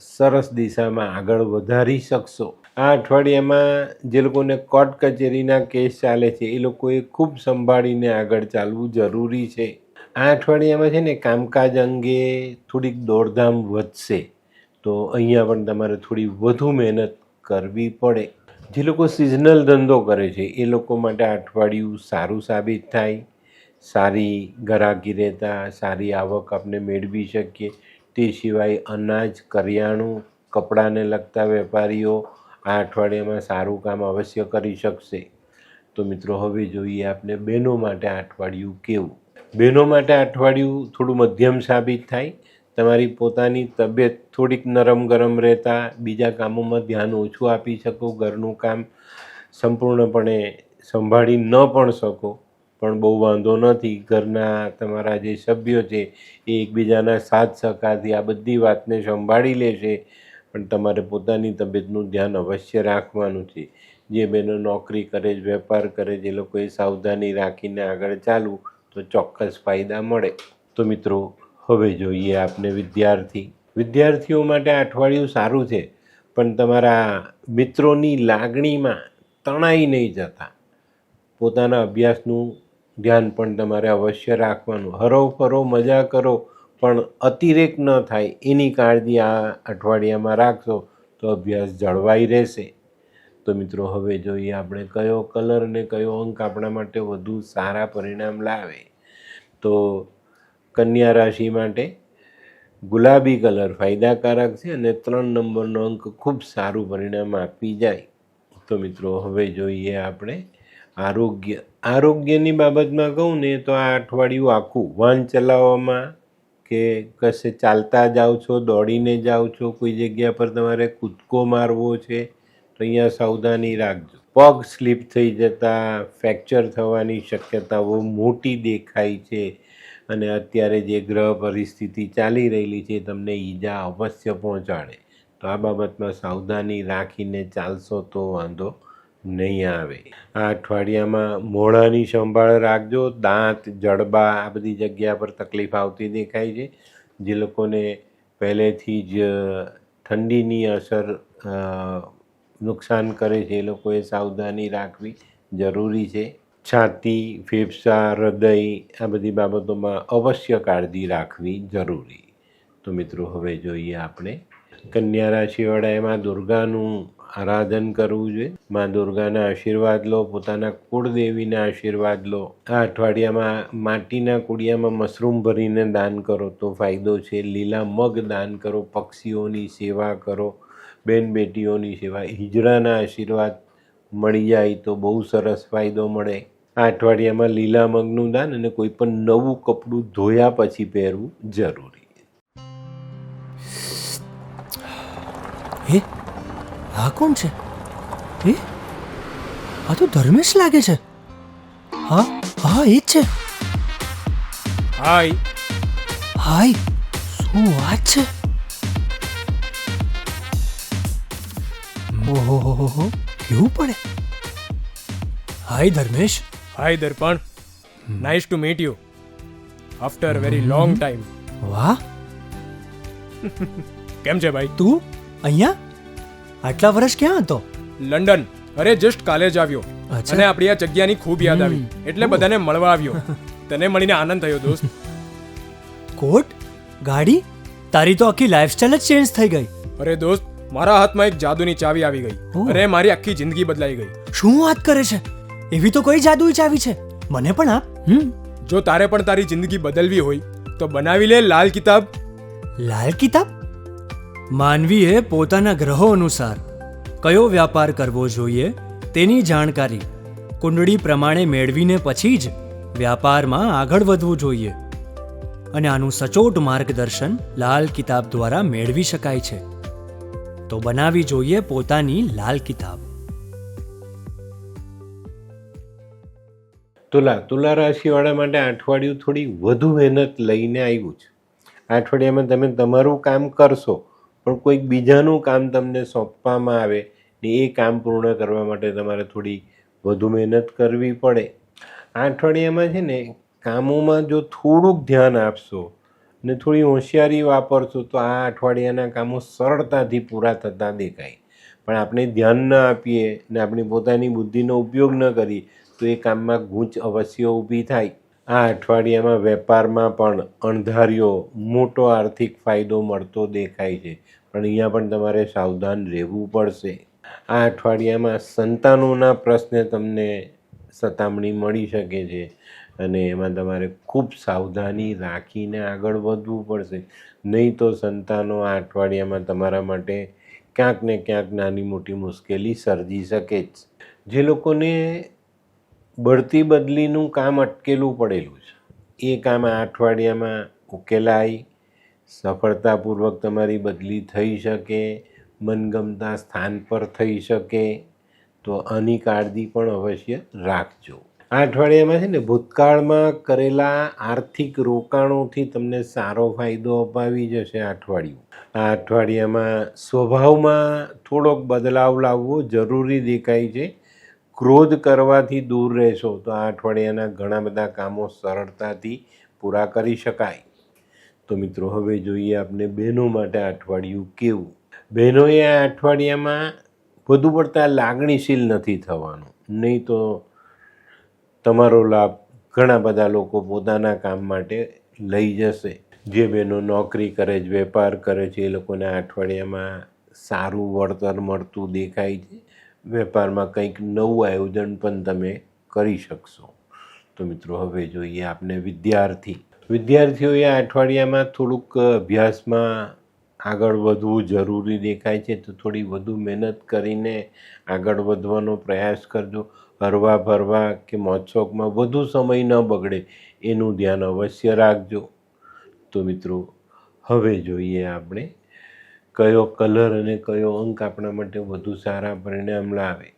Speaker 1: સરસ દિશામાં આગળ વધારી શકશો. આ અઠવાડિયામાં જે લોકોને કોર્ટ કચેરીના કેસ ચાલે છે એ લોકોએ ખૂબ સંભાળીને આગળ ચાલવું જરૂરી છે. આ અઠવાડિયામાં છે ને કામકાજ અંગે થોડીક દોડધામ વધશે, તો અહીંયા પણ તમારે થોડી વધુ મહેનત કરવી પડે. જે લોકો સિઝનલ ધંધો કરે છે એ લોકો માટે આ અઠવાડિયું સારું સાબિત થાય. સારી ગ્રાહકી રહેતા સારી આવક આપણે મેળવી શકીએ. તે સિવાય અનાજ, કરિયાણું, કપડાને લગતા વેપારીઓ આ અઠવાડિયામાં સારું કામ અવશ્ય કરી શકશે. તો મિત્રો હવે જોઈએ આપણે બહેનો માટે આ અઠવાડિયું કેવું. બહેનો માટે આ અઠવાડિયું થોડું મધ્યમ સાબિત થાય. તમારી પોતાની તબિયત થોડીક નરમ ગરમ રહેતા બીજા કામોમાં ધ્યાન ઓછું આપી શકો. ઘરનું કામ સંપૂર્ણપણે સંભાળી ન પણ શકો પણ બહુ વાંધો નથી. ઘરના તમારા જે સભ્યો છે એ એકબીજાના સાથ સહકારથી આ બધી વાતને સંભાળી લેશે. પણ તમારે પોતાની તબિયતનું ધ્યાન અવશ્ય રાખવાનું છે. જે બહેનો નોકરી કરે છે, વેપાર કરે છે, એ લોકોએ સાવધાની રાખીને આગળ ચાલવું તો ચોક્કસ ફાયદા મળે. તો મિત્રો હવે જોઈએ આપણે વિદ્યાર્થીઓ માટે આ અઠવાડિયું સારું છે પણ તમારા મિત્રોની લાગણીમાં તણાઈ નહીં જતા. પોતાના અભ્યાસનું ધ્યાન પણ તમારે અવશ્ય રાખવાનું. હરો ફરો મજા કરો પણ અતિરેક ન થાય એની કાળજી આ અઠવાડિયામાં રાખશો તો અભ્યાસ જળવાઈ રહેશે. તો મિત્રો હવે જોઈએ આપણે કયો કલર અને કયો અંક આપણા માટે વધુ સારા પરિણામ લાવે. તો કન્યા રાશિ માટે ગુલાબી કલર ફાયદાકારક છે અને 3 નંબરનો અંક ખૂબ સારું પરિણામ આપી જાય. તો મિત્રો હવે જોઈએ આપણે આરોગ્યની બાબતમાં કહું ને તો આ અઠવાડિયું આખું વાહન ચલાવવામાં કે કશે ચાલતા જાઓ છો, દોડીને જાઓ છો, કોઈ જગ્યા પર તમારે કૂદકો મારવો છે તો અહીંયા સાવધાની રાખજો. પગ સ્લીપ થઈ જતા ફ્રેક્ચર થવાની શક્યતાઓ મોટી દેખાય છે અને અત્યારે જે ગ્રહ પરિસ્થિતિ ચાલી રહેલી છે તમને ઈજા અવશ્ય પહોંચાડે. તો આ બાબતમાં સાવધાની રાખીને ચાલશો તો વાંધો નહીં આવે. આ અઠવાડિયામાં મોઢાની સંભાળ રાખજો. દાંત, જડબા આ બધી જગ્યા પર તકલીફ આવતી દેખાય છે. જે લોકોને પહેલેથી જ ઠંડીની અસર નુકસાન કરે છે એ લોકોએ સાવધાની રાખવી જરૂરી છે. છાતી, ફેફસાં, હૃદય આ બધી બાબતોમાં અવશ્ય કાળજી રાખવી જરૂરી. તો મિત્રો હવે જોઈએ આપણે કન્યા રાશિવાળાએ મા દુર્ગાનું આરાધન કરવું જોઈએ. મા દુર્ગાના આશીર્વાદ લો, પોતાના કુળદેવીના આશીર્વાદ લો. આ અઠવાડિયામાં માટીના કુડિયામાં મશરૂમ ભરીને દાન કરો તો ફાયદો છે. લીલા મગ દાન કરો, પક્ષીઓની સેવા કરો, બેન બેટીઓની સેવા, હિજડાના આશીર્વાદ મળી જાય તો બહુ સરસ ફાયદો મળે. આ અઠવાડિયામાં લીલા મગનું દાન અને કોઈ પણ નવું કપડું ધોયા પછી પહેરવું જરૂરી.
Speaker 2: હે, આ કોણ છે? હે, આ તો ધર્મેશ લાગે છે. હા હા એ જ છે.
Speaker 3: હાય
Speaker 2: હાય, શું વાત છે? ઓહો, કેવું પડે? Hi Dharmesh.
Speaker 3: Hi Darpan, nice to meet you after very long time.
Speaker 2: વાહ,
Speaker 3: કેમ છે ભાઈ?
Speaker 2: તું અહીંયા આટલા વર્ષ ક્યાં હતો?
Speaker 3: લંડન. અરે જસ્ટ કાલે જ આવ્યો
Speaker 2: અચ્છા.
Speaker 3: અને આપણી આ જગ્યાની ખૂબ યાદ આવી એટલે બધાને મળવા આવ્યો. તને મળીને આનંદ થયો દોસ્ત.
Speaker 2: કોટ, ગાડી, તારી તો આખી લાઈફસ્ટાઈલ જ ચેન્જ થઈ ગઈ.
Speaker 3: અરે દોસ્ત, મારા હાથમાં એક જાદુની ચાવી આવી ગઈ
Speaker 2: ઓહ.
Speaker 3: અને મારી આખી જિંદગી બદલાઈ ગઈ.
Speaker 2: શું વાત કરે છે? એવી તો કોઈ જાદુઈ ચાવી છે, મને પણ આપ.
Speaker 3: જો તારે પણ તારી જિંદગી બદલવી હોય તો બનાવી લે લાલ કિતાબ.
Speaker 2: લાલ કિતાબ? માનવીએ પોતાના ગ્રહો અનુસાર કયો વ્યાપાર કરવો જોઈએ તેની જાણકારી કુંડળી પ્રમાણે મેળવીને પછી જ વ્યાપારમાં આગળ વધવું જોઈએ અને આનું સચોટ માર્ગદર્શન લાલ કિતાબ દ્વારા મેળવી શકાય છે. તો બનાવી જોઈએ પોતાની લાલ કિતાબ.
Speaker 1: તુલા રાશિવાળા માટે આ અઠવાડિયું થોડી વધુ મહેનત લઈને આવ્યું છે. આ અઠવાડિયામાં તમે તમારું કામ કરશો પણ કોઈક બીજાનું કામ તમને સોંપવામાં આવે ને એ કામ પૂર્ણ કરવા માટે તમારે થોડી વધુ મહેનત કરવી પડે. આ અઠવાડિયામાં છે ને કામોમાં જો થોડુંક ધ્યાન આપશો ને થોડી હોશિયારી વાપરશો તો આ અઠવાડિયાના કામો સરળતાથી પૂરા થતા દેખાય. પણ આપણે ધ્યાન ન આપીએ ને આપણી પોતાની બુદ્ધિનો ઉપયોગ ન કરીએ તો એ કામમાં ગૂંચ અવશ્ય ઊભી થાય. આ અઠવાડિયામાં વેપારમાં પણ અણધાર્યો મોટો આર્થિક ફાયદો મળતો દેખાય છે પણ અહીંયા પણ તમારે સાવધાન રહેવું પડશે. આ અઠવાડિયામાં સંતાનોના પ્રશ્ને તમને સતામણી મળી શકે છે અને એમાં તમારે ખૂબ સાવધાની રાખીને આગળ વધવું પડશે. નહીં તો સંતાનો આ અઠવાડિયામાં તમારા માટે ક્યાંક ને ક્યાંક નાની મોટી મુશ્કેલી સર્જી શકે જ. જે લોકોને બઢતી બદલીનું કામ અટકેલું પડેલું છે એ કામ આ અઠવાડિયામાં ઉકેલાય, સફળતાપૂર્વક તમારી બદલી થઈ શકે, મનગમતા સ્થાન પર થઈ શકે. તો આની કાળજી પણ અવશ્ય રાખજો. આ અઠવાડિયામાં છે ને ભૂતકાળમાં કરેલા આર્થિક રોકાણોથી તમને સારો ફાયદો અપાવી જશે આ અઠવાડિયું. આ અઠવાડિયામાં સ્વભાવમાં થોડોક બદલાવ લાવવો જરૂરી દેખાય છે. ક્રોધ કરવાથી દૂર રહેશો તો આ અઠવાડિયાના ઘણા બધા કામો સરળતાથી પૂરા કરી શકાય. તો મિત્રો હવે જોઈએ આપણે બહેનો માટે આ અઠવાડિયું કેવું. બહેનોએ આ અઠવાડિયામાં વધુ પડતા લાગણીશીલ નથી થવાનું, નહીં તો તમારો લાભ ઘણા બધા લોકો પોતાના કામ માટે લઈ જશે. જે બહેનો નોકરી કરે છે, વેપાર કરે છે, એ લોકોને આ અઠવાડિયામાં સારું વળતર મળતું દેખાય છે. વેપારમાં કંઈક નવું આયોજન પણ તમે કરી શકશો. તો મિત્રો હવે જોઈએ આપણે વિદ્યાર્થીઓએ આ અઠવાડિયામાં થોડુંક અભ્યાસમાં આગળ વધવું જરૂરી દેખાય છે. તો થોડી વધુ મહેનત કરીને આગળ વધવાનો પ્રયાસ કરજો. હરવા ફરવા કે મોજશોખમાં વધુ સમય ન બગડે એનું ધ્યાન અવશ્ય રાખજો. તો મિત્રો હવે જોઈએ આપણે કયો કલર અને કયો અંક આપણા માટે વધુ સારા પરિણામ લાવે.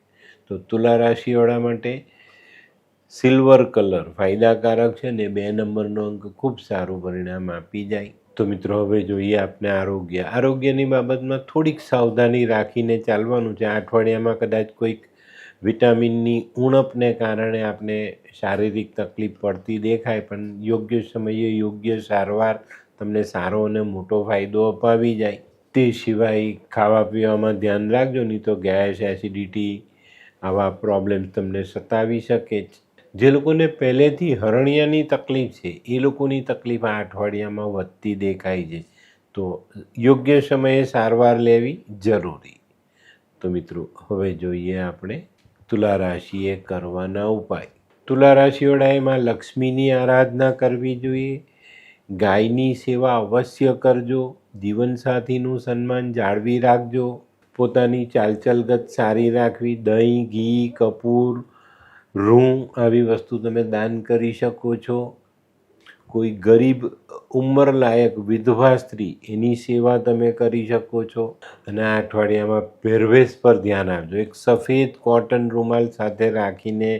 Speaker 1: તો તુલા રાશિવાળા માટે સિલ્વર કલર ફાયદાકારક છે ને 2 નંબરનો અંક ખૂબ સારું પરિણામ આપી જાય. તો મિત્રો હવે જોઈએ આપણે આરોગ્યની બાબતમાં થોડીક સાવધાની રાખીને ચાલવાનું છે. આ અઠવાડિયામાં કદાચ કોઈક વિટામિનની ઉણપને કારણે આપણે શારીરિક તકલીફ પડતી દેખાય, પણ યોગ્ય સમયે યોગ્ય સારવાર તમને સારો અને મોટો ફાયદો અપાવી જાય. તે સિવાય ખાવા પીવામાં ધ્યાન રાખજો, નહીં તો ગેસ, એસિડિટી આવા પ્રોબ્લેમ્સ તમને સતાવી શકે છે. જે લોકોને પહેલેથી હરણિયાની તકલીફ છે એ લોકોની તકલીફ આ અઠવાડિયામાં વધતી દેખાય છે. તો યોગ્ય સમયે સારવાર લેવી જરૂરી. તો મિત્રો હવે જોઈએ આપણે તુલા રાશિએ કરવાના ઉપાય. તુલા રાશિવાળાએ માં લક્ષ્મીની આરાધના કરવી જોઈએ. ગાયની સેવા અવશ્ય કરજો. જીવનસાથીનું સન્માન જાળવી રાખજો. પોતાની ચાલચલગત સારી રાખવી. દહીં, ઘી, કપૂર, રૂં આવી વસ્તુ તમે દાન કરી શકો છો. કોઈ ગરીબ ઉંમરલાયક વિધવા સ્ત્રી એની સેવા તમે કરી શકો છો. અને આ અઠવાડિયામાં પહેરવેશ પર ધ્યાન આપજો. એક સફેદ કોટન રૂમાલ સાથે રાખીને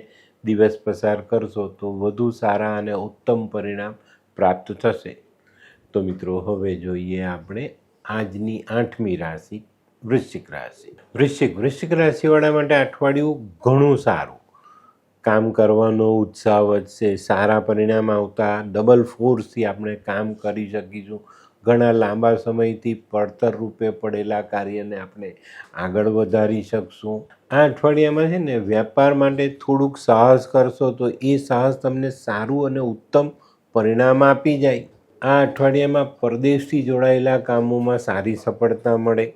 Speaker 1: દિવસ પસાર કરશો તો વધુ સારા અને ઉત્તમ પરિણામ પ્રાપ્ત થશે. તો મિત્રો હવે જોઈએ આપણે આજની 8મી રાશિ વૃશ્ચિક રાશિ. વૃશ્ચિક રાશિવાળા માટે અઠવાડિયું ઘણું સારું. કામ કરવાનો ઉત્સાહ વધશે. સારા પરિણામ આવતા ડબલ ફોર્સથી આપણે કામ કરી શકીશું. ઘણા લાંબા સમયથી પડતર રૂપે પડેલા કાર્યને આપણે આગળ વધારી શકશું. આ અઠવાડિયામાં છે ને વેપાર માટે થોડુંક સાહસ કરશો તો એ સાહસ તમને સારું અને ઉત્તમ પરિણામ આપી જાય. આ અઠવાડિયામાં પરદેશથી જોડાયેલા કામોમાં સારી સફળતા મળે.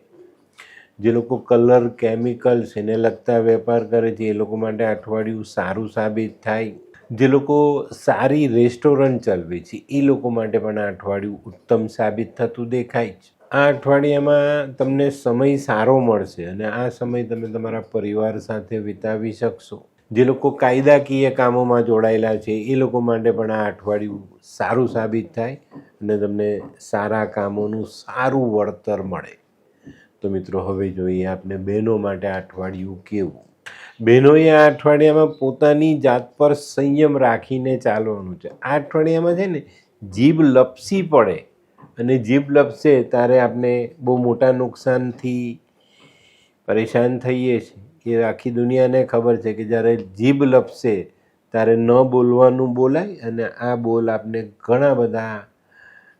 Speaker 1: જે લોકો કલર, કેમિકલ્સ એને લગતા વેપાર કરે છે એ લોકો માટે અઠવાડિયું સારું સાબિત થાય. જે લોકો સારી રેસ્ટોરન્ટ ચલાવે છે એ લોકો માટે પણ આ અઠવાડિયું ઉત્તમ સાબિત થતું દેખાય છે. આ અઠવાડિયામાં તમને સમય સારો મળશે અને આ સમય તમે તમારા પરિવાર સાથે વિતાવી શકશો. જે લોકો કાયદાકીય કામોમાં જોડાયેલા છે એ લોકો માટે પણ આ અઠવાડિયું સારું સાબિત થાય અને તમને સારા કામોનું સારું વળતર મળે. તો મિત્રો હવે જોઈએ આપણે બહેનો માટે આ અઠવાડિયું કેવું. બહેનોએ આ અઠવાડિયામાં પોતાની જાત પર સંયમ રાખીને ચાલવાનું છે. આ અઠવાડિયામાં છે ને જીભ લપસી પડે અને જીભ લપસે ત્યારે આપણે બહુ મોટા નુકસાનથી પરેશાન થઈએ છીએ. એ આખી દુનિયાને ખબર છે કે જ્યારે જીભ લપસે ત્યારે ન બોલવાનું બોલાય અને આ બોલ આપણે ઘણા બધા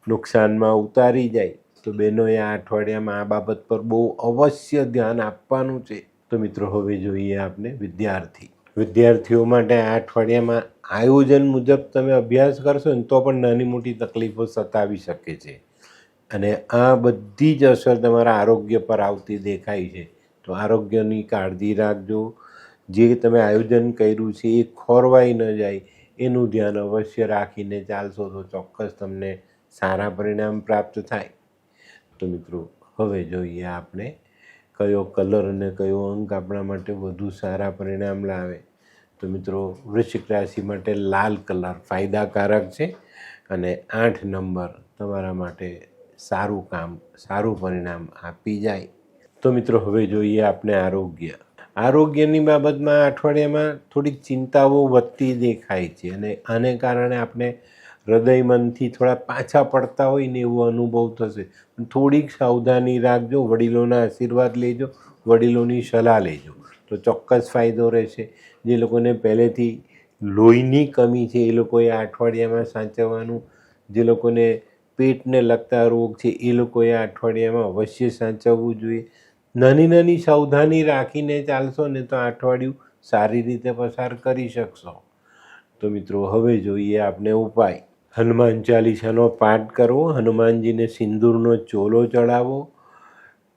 Speaker 1: નુકસાનમાં ઉતારી જાય. તો બહેનોએ આ અઠવાડિયામાં આ બાબત પર બહુ અવશ્ય ધ્યાન આપવાનું છે. તો મિત્રો હવે જોઈએ આપણે વિદ્યાર્થીઓ માટે આ અઠવાડિયામાં આયોજન મુજબ તમે અભ્યાસ કરશો ને તો પણ નાની મોટી તકલીફો સતાવી શકે છે. અને આ બધી જ અસર તમારા આરોગ્ય પર આવતી દેખાય છે. તો આરોગ્યની કાળજી રાખજો. જે તમે આયોજન કર્યું છે એ ખોરવાઈ ન જાય એનું ધ્યાન અવશ્ય રાખીને ચાલશો તો ચોક્કસ તમને સારા પરિણામ પ્રાપ્ત થાય. તો મિત્રો હવે જોઈએ આપણે કયો કલર અને કયો અંક આપણા માટે વધુ સારા પરિણામ લાવે. તો મિત્રો વૃશ્ચિક રાશિ માટે લાલ કલર ફાયદાકારક છે અને 8 નંબર તમારા માટે સારું કામ સારું પરિણામ આપી જાય. તો મિત્રો હવે જોઈએ આપણે આરોગ્યની બાબતમાં અઠવાડિયામાં થોડીક ચિંતાઓ વધતી દેખાય છે અને આને કારણે આપણે હૃદય મનથી થોડા પાછા પડતા હોય ને એવો અનુભવ થશે. થોડીક સાવધાની રાખજો, વડીલોના આશીર્વાદ લેજો, વડીલોની સલાહ લેજો તો ચોક્કસ ફાયદો રહેશે. જે લોકોને પહેલેથી લોહીની કમી છે એ લોકોએ આ અઠવાડિયામાં સાચવવાનું. જે લોકોને પેટને લગતા રોગ છે એ લોકોએ આ અઠવાડિયામાં અવશ્ય સાચવવું જોઈએ. નાની નાની સાવધાની રાખીને ચાલશો ને તો આ અઠવાડિયું સારી રીતે પસાર કરી શકશો. તો મિત્રો હવે જોઈએ આપણે ઉપાય. હનુમાન ચાલીસાનો પાઠ કરવો, હનુમાનજીને સિંદૂરનો ચોલો ચડાવો,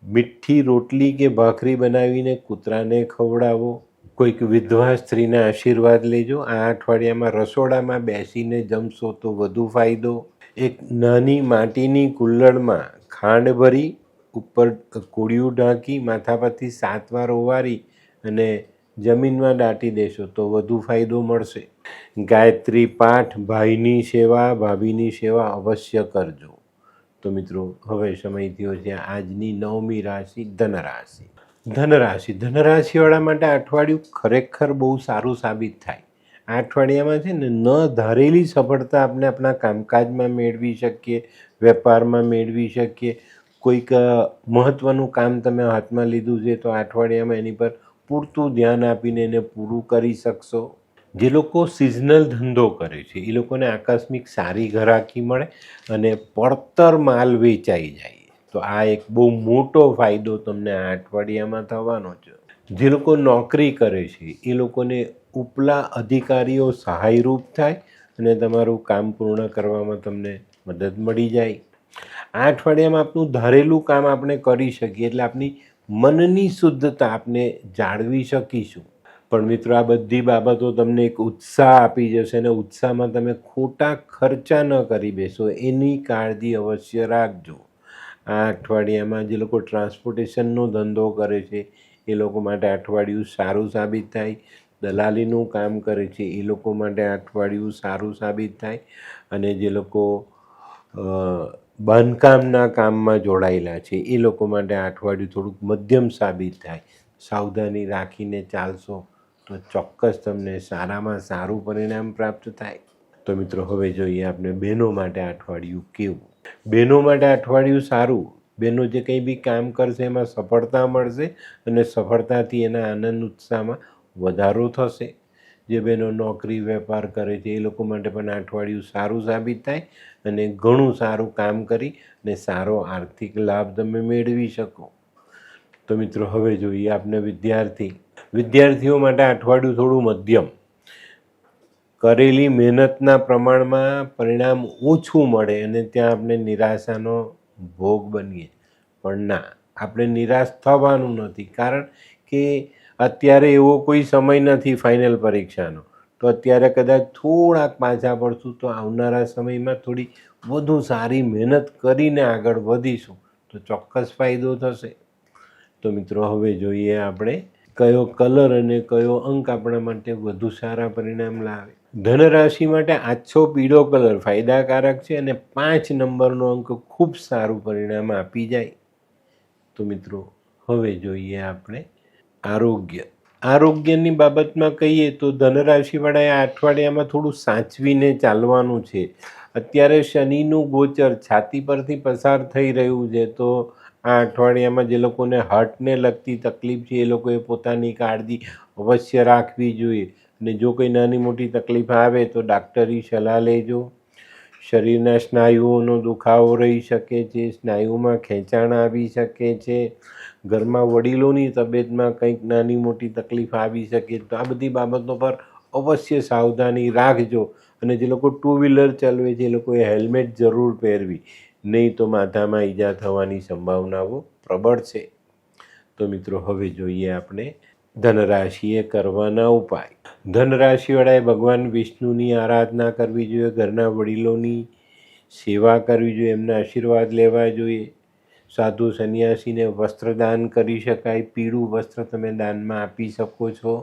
Speaker 1: મીઠી રોટલી કે ભાખરી બનાવીને કૂતરાને ખવડાવો, કોઈક વિધવા સ્ત્રીના આશીર્વાદ લેજો. આ અઠવાડિયામાં રસોડામાં બેસીને જમશો તો વધુ ફાયદો. એક નાની માટીની કુલ્લડમાં ખાંડ ભરી ઉપર કોળિયું ઢાંકી માથા પરથી 7 વાર ઓવારી અને જમીનમાં દાટી દેશો તો વધુ ફાયદો મળશે. ગાયત્રી પાઠ, ભાઈની સેવા, ભાભીની સેવા અવશ્ય કરજો. તો મિત્રો હવે સમય થયો છે આજની 9મી રાશિ ધનરાશિવાળા માટે અઠવાડિયું ખરેખર બહુ સારું સાબિત થાય. આ અઠવાડિયામાં છે ને ન ધારેલી સફળતા આપણે આપણા કામકાજમાં મેળવી શકીએ, વેપારમાં મેળવી શકીએ. કોઈક મહત્ત્વનું કામ તમે હાથમાં લીધું છે તો આ અઠવાડિયામાં એની પર પૂરતું ધ્યાન આપીને એને પૂરું કરી શકશો. જે લોકો સિઝનલ ધંધો કરે છે એ લોકોને આકસ્મિક સારી ગ્રાહકી મળે અને પડતર માલ વેચાઈ જાય. તો આ એક બહુ મોટો ફાયદો તમને આ અઠવાડિયામાં થવાનો છે. જે લોકો નોકરી કરે છે એ લોકોને ઉપલા અધિકારીઓ સહાયરૂપ થાય અને તમારું કામ પૂર્ણ કરવામાં તમને મદદ મળી જાય. આ અઠવાડિયામાં આપણું ધારેલું કામ આપણે કરી શકીએ એટલે આપણી મનની શુદ્ધતા આપણે જાળવી શકીશું. પણ મિત્રો આ બધી બાબતો તમને એક ઉત્સાહ આપી જશે અને ઉત્સાહમાં તમે ખોટા ખર્ચા ન કરી બેસો એની કાળજી અવશ્ય રાખજો. આ અઠવાડિયામાં જે લોકો ટ્રાન્સપોર્ટેશનનો ધંધો કરે છે એ લોકો માટે અઠવાડિયું સારું સાબિત થાય. દલાલીનું કામ કરે છે એ લોકો માટે અઠવાડિયું સારું સાબિત થાય. અને જે લોકો બાંધકામના કામમાં જોડાયેલા છે એ લોકો માટે આ અઠવાડિયું થોડુંક મધ્યમ સાબિત થાય. સાવધાની રાખીને ચાલશો તો ચોક્કસ તમને સારામાં સારું પરિણામ પ્રાપ્ત થાય. તો મિત્રો હવે જોઈએ આપણે બહેનો માટે આ અઠવાડિયું કેવું. બહેનો માટે આ અઠવાડિયું સારું. બહેનો જે કંઈ બી કામ કરશે એમાં સફળતા મળશે અને સફળતાથી એના આનંદ ઉત્સાહમાં વધારો થશે. જે બહેનો નોકરી વેપાર કરે છે એ લોકો માટે પણ આ અઠવાડિયું સારું સાબિત થાય અને ઘણું સારું કામ કરી અને સારો આર્થિક લાભ તમે મેળવી શકો. તો મિત્રો હવે જોઈએ આપણે વિદ્યાર્થીઓ માટે આ અઠવાડિયું થોડું મધ્યમ. કરેલી મહેનતના પ્રમાણમાં પરિણામ ઓછું મળે અને ત્યાં આપણે નિરાશાનો ભોગ બનીએ. પણ ના, આપણે નિરાશ થવાનું નથી કારણ કે અત્યારે એવો કોઈ સમય નથી ફાઇનલ પરીક્ષાનો. તો અત્યારે કદાચ થોડાક પાછા પડશું તો આવનારા સમયમાં થોડી વધુ સારી મહેનત કરીને આગળ વધીશું તો ચોક્કસ ફાયદો થશે. તો મિત્રો હવે જોઈએ આપણે કયો કલર અને કયો અંક આપણા માટે વધુ સારા પરિણામ લાવે. ધનરાશિ માટે આછો પીળો કલર ફાયદાકારક છે અને 5 નંબરનો અંક ખૂબ સારું પરિણામ આપી જાય. તો મિત્રો હવે જોઈએ આપણે આરોગ્યની બાબતમાં કહીએ તો ધનરાશિવાળાએ આ અઠવાડિયામાં થોડું સાચવીને ચાલવાનું છે. અત્યારે શનિનું ગોચર છાતી પરથી પસાર થઈ રહ્યું છે તો આ અઠવાડિયામાં જે લોકોને હાર્ટને લગતી તકલીફ છે એ લોકોએ પોતાની કાળજી અવશ્ય રાખવી જોઈએ. અને જો કોઈ નાની મોટી તકલીફ આવે તો ડાક્ટરી સલાહ લેજો. શરીરના સ્નાયુઓનો દુખાવો રહી શકે છે, સ્નાયુમાં ખેંચાણ આવી શકે છે, ઘરમાં વડીલોની તબિયતમાં કંઈક નાની મોટી તકલીફ આવી શકે. તો આ બધી બાબતો પર અવશ્ય સાવધાની રાખજો. અને જે લોકો 2 વ્હીલર ચલાવે છે એ લોકોએ હેલ્મેટ જરૂર પહેરવી. નહીં તો માથામાં ઈજા થવાની સંભાવનાઓ પ્રબળ છે. તો મિત્રો હવે જોઈએ આપણે ધનરાશિએ કરવાના ઉપાય. ધનરાશિવાળાએ ભગવાન વિષ્ણુની આરાધના કરવી જોઈએ, ઘરના વડીલોની સેવા કરવી જોઈએ, એમના આશીર્વાદ લેવા જોઈએ. સાધુ સંન્યાસીને વસ્ત્રદાન કરી શકાય, પીળું વસ્ત્ર તમે દાનમાં આપી શકો છો.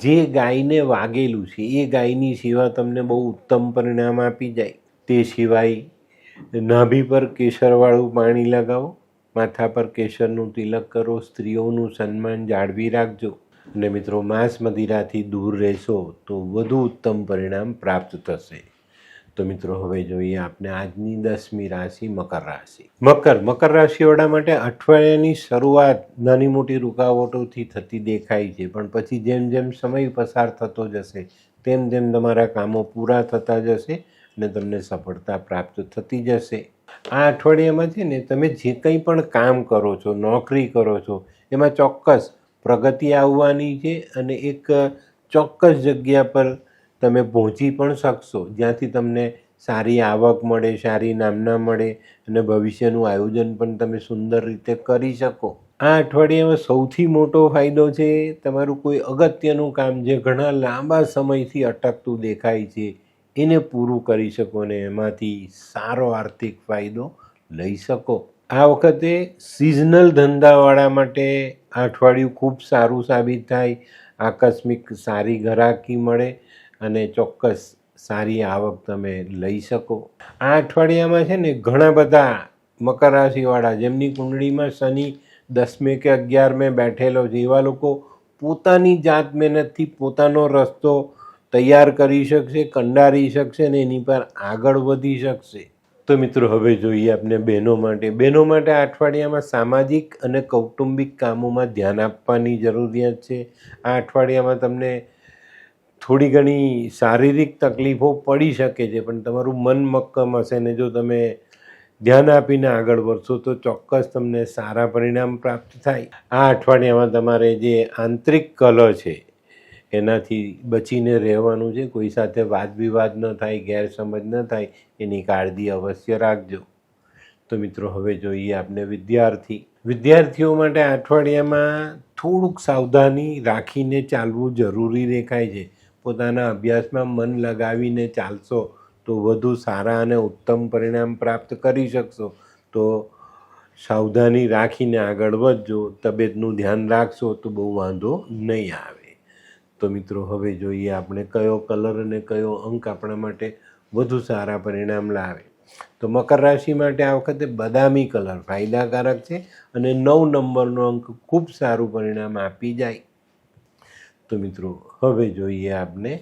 Speaker 1: જે ગાયને વાગેલું છે એ ગાયની સેવા તમને બહુ ઉત્તમ પરિણામ આપી જાય. તે સિવાય નાભી પર કેસરવાળું પાણી લગાવો, માથા પર કેસરનું તિલક કરો, સ્ત્રીઓનું સન્માન જાળવી રાખજો. અને મિત્રો માંસ મદિરાથી દૂર રહેશો તો વધુ ઉત્તમ પરિણામ પ્રાપ્ત થશે. તો મિત્રો હવે જોઈએ આપણે આજની 10મી રાશિ મકર રાશિ. મકર રાશિવાળા માટે અઠવાડિયાની શરૂઆત નાની મોટી રૂકાવટોથી થતી દેખાય છે, પણ પછી જેમ જેમ સમય પસાર થતો જશે તેમ તેમ તમારા કામો પૂરા થતા જશે અને તમને સફળતા પ્રાપ્ત થતી જશે. આ અઠવાડિયામાં છે ને તમે જે કંઈ પણ કામ કરો છો, નોકરી કરો છો, એમાં ચોક્કસ પ્રગતિ આવવાની છે અને એક ચોક્કસ જગ્યા પર તમે પહોંચી પણ શકશો, જ્યાંથી તમને સારી આવક મળે, સારી નામના મળે અને ભવિષ્યનું આયોજન પણ તમે સુંદર રીતે કરી શકો. આ અઠવાડિયામાં સૌથી મોટો ફાયદો છે તમારું કોઈ અગત્યનું કામ જે ઘણા લાંબા સમયથી અટકતું દેખાય છે એને પૂરું કરી શકો અને એમાંથી સારો આર્થિક ફાયદો લઈ શકો. આ વખતે સિઝનલ ધંધાવાળા માટે આ અઠવાડિયું ખૂબ સારું સાબિત થાય. આકસ્મિક સારી ગ્રાહકી મળે અને ચોક્કસ સારી આવક તમે લઈ શકો. આ અઠવાડિયામાં છે ને ઘણા બધા મકર રાશિવાળા જેમની કુંડળીમાં શનિ 10મે કે 11મે બેઠેલો છે એવા લોકો પોતાની જાત મહેનતથી પોતાનો રસ્તો તૈયાર કરી શકશે, કંડારી શકશે અને એની પર આગળ વધી શકશે. તો મિત્રો હવે જોઈએ આપણે બહેનો માટે. બહેનો માટે આ અઠવાડિયામાં સામાજિક અને કૌટુંબિક કામોમાં ધ્યાન આપવાની જરૂરિયાત છે. આ અઠવાડિયામાં તમને થોડી ઘણી શારીરિક તકલીફો પડી શકે છે, પણ તમારું મન મક્કમ હશે ને જો તમે ધ્યાન આપીને આગળ વધશો તો ચોક્કસ તમને સારા પરિણામ પ્રાપ્ત થાય. આ અઠવાડિયામાં તમારે જે આંતરિક કલહ છે એનાથી બચીને રહેવાનું છે. કોઈ સાથે વાદ વિવાદ ન થાય, ગેરસમજ ન થાય એની કાળજી અવશ્ય રાખજો. તો મિત્રો હવે જોઈએ આપણે વિદ્યાર્થીઓ માટે આ અઠવાડિયામાં થોડુંક સાવધાની રાખીને ચાલવું જરૂરી દેખાય છે. પોતાના અભ્યાસમાં મન લગાવીને ચાલશો તો વધુ સારા અને ઉત્તમ પરિણામ પ્રાપ્ત કરી શકશો. તો સાવધાની રાખીને આગળ વધજો, તબિયતનું ધ્યાન રાખશો તો બહુ વાંધો નહીં આવે. તો મિત્રો હવે જોઈએ આપણે કયો કલર અને કયો અંક આપણા માટે વધુ સારા પરિણામ લાવે. તો મકર રાશિ માટે આ વખતે બદામી કલર ફાયદાકારક છે અને 9 નંબરનો અંક ખૂબ સારું પરિણામ આપી જાય. તો મિત્રો હવે જોઈએ આપણે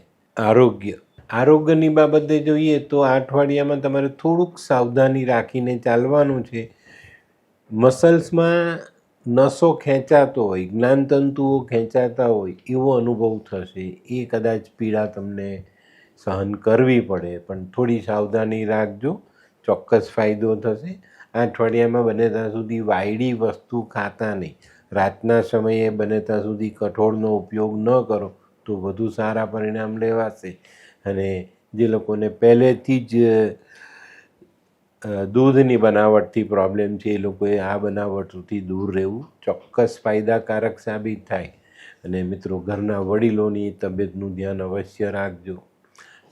Speaker 1: આરોગ્યની બાબતે જોઈએ તો આ અઠવાડિયામાં તમારે થોડુંક સાવધાની રાખીને ચાલવાનું છે. મસલ્સમાં નસો ખેંચાતો હોય, જ્ઞાનતંતુઓ ખેંચાતા હોય એવો અનુભવ થશે. એ કદાચ પીડા તમને સહન કરવી પડે, પણ થોડી સાવધાની રાખજો, ચોક્કસ ફાયદો થશે. આ અઠવાડિયામાં બને ત્યાં સુધી વાયડી વસ્તુ ખાતા નહીં. રાતના સમયે બને ત્યાં સુધી કઠોળનો ઉપયોગ ન કરો તો વધુ સારા પરિણામ લેવાશે. અને જે લોકોને પહેલેથી જ દૂધની બનાવટથી પ્રોબ્લેમ છે એ લોકોએ આ બનાવટથી દૂર રહેવું ચોક્કસ ફાયદાકારક સાબિત થાય. અને મિત્રો ઘરના વડીલોની તબિયતનું ધ્યાન અવશ્ય રાખજો.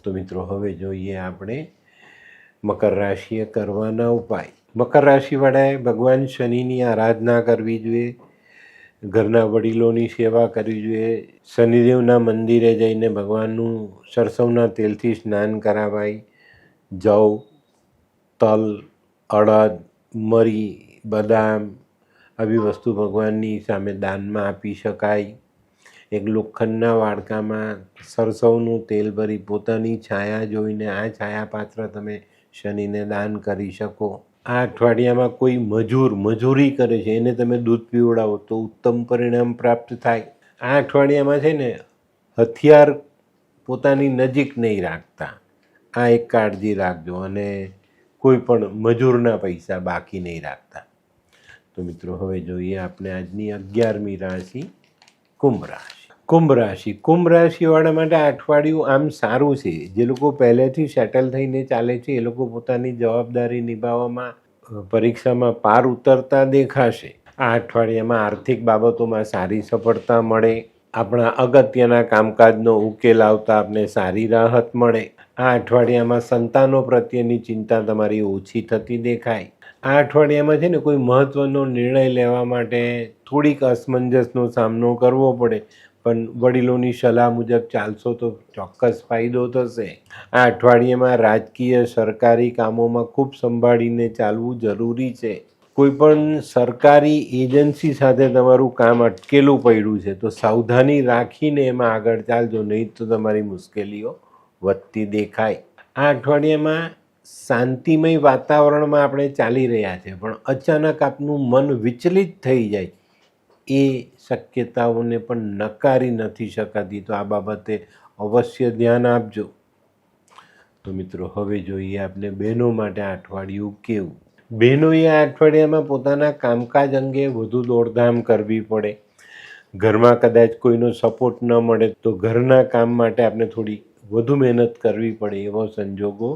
Speaker 1: તો મિત્રો હવે જોઈએ આપણે મકર રાશિએ કરવાના ઉપાય. મકર રાશિવાળાએ ભગવાન શનિની આરાધના કરવી જોઈએ, ઘરના વડીલોની સેવા કરવી જોઈએ, શનિદેવના મંદિરે જઈને ભગવાનનું સરસવના તેલથી સ્નાન કરાવાય. જવ, તલ, અડદ, મરી, બદામ આવી વસ્તુ ભગવાનની સામે દાનમાં આપી શકાય. એક લોખંડના વાડકામાં સરસવનું તેલ ભરી પોતાની છાયા જોઈને આ છાયાપાત્ર તમે શનિને દાન કરી શકો. આ અઠવાડિયામાં કોઈ મજૂરી કરે છે એને તમે દૂધ પીવડાવો તો ઉત્તમ પરિણામ પ્રાપ્ત થાય. આ અઠવાડિયામાં છે ને હથિયાર પોતાની નજીક નહીં રાખતા, આ એક કાળજી રાખજો. અને કોઈ પણ મજૂરના પૈસા બાકી નહીં રાખતા. તો મિત્રો હવે જોઈએ આપણે આજની 11મી રાશિ કુંભ રાશિવાળા માટે આ અઠવાડિયું આમ સારું છે. જે લોકો પહેલેથી સેટલ થઈને ચાલે છે એ લોકો પોતાની જવાબદારી નિભાવવામાં પરીક્ષામાં પાર ઉતરતા દેખાશે. આ અઠવાડિયામાં આર્થિક બાબતોમાં સારી સફળતા મળે. આપણા અગત્યના કામકાજનો ઉકેલ આવતા આપને સારી રાહત મળે. આ અઠવાડિયામાં સંતાનો પ્રત્યેની ચિંતા તમારી ઓછી થતી દેખાય. આ અઠવાડિયામાં છે ને કોઈ મહત્ત્વનો નિર્ણય લેવા માટે થોડીક અસમંજસનો સામનો કરવો પડે, પણ વડીલોની સલાહ મુજબ ચાલશો તો ચોક્કસ ફાયદો થશે. આ અઠવાડિયામાં રાજકીય સરકારી કામોમાં ખૂબ સંભાળીને ચાલવું જરૂરી છે. કોઈ પણ સરકારી એજન્સી સાથે તમારું કામ અટકેલું પડ્યું છે તો સાવધાની રાખીને એમાં આગળ ચાલજો, નહીં તો તમારી મુશ્કેલીઓ વધતી દેખાય. આ અઠવાડિયામાં શાંતિમય વાતાવરણમાં આપણે ચાલી રહ્યા છે, પણ અચાનક આપનું મન વિચલિત થઈ જાય એ શક્યતાઓને પણ નકારી નથી શકાતી, તો આ બાબતે અવશ્ય ધ્યાન આપજો. તો મિત્રો, હવે જોઈએ આપણે બહેનો માટે આ અઠવાડિયું કેવું. બહેનોએ આ અઠવાડિયામાં પોતાના કામકાજ અંગે વધુ દોડધામ કરવી પડે. ઘરમાં કદાચ કોઈનો સપોર્ટ ન મળે તો ઘરના કામ માટે આપણે થોડી વધુ મહેનત કરવી પડે એવો સંજોગો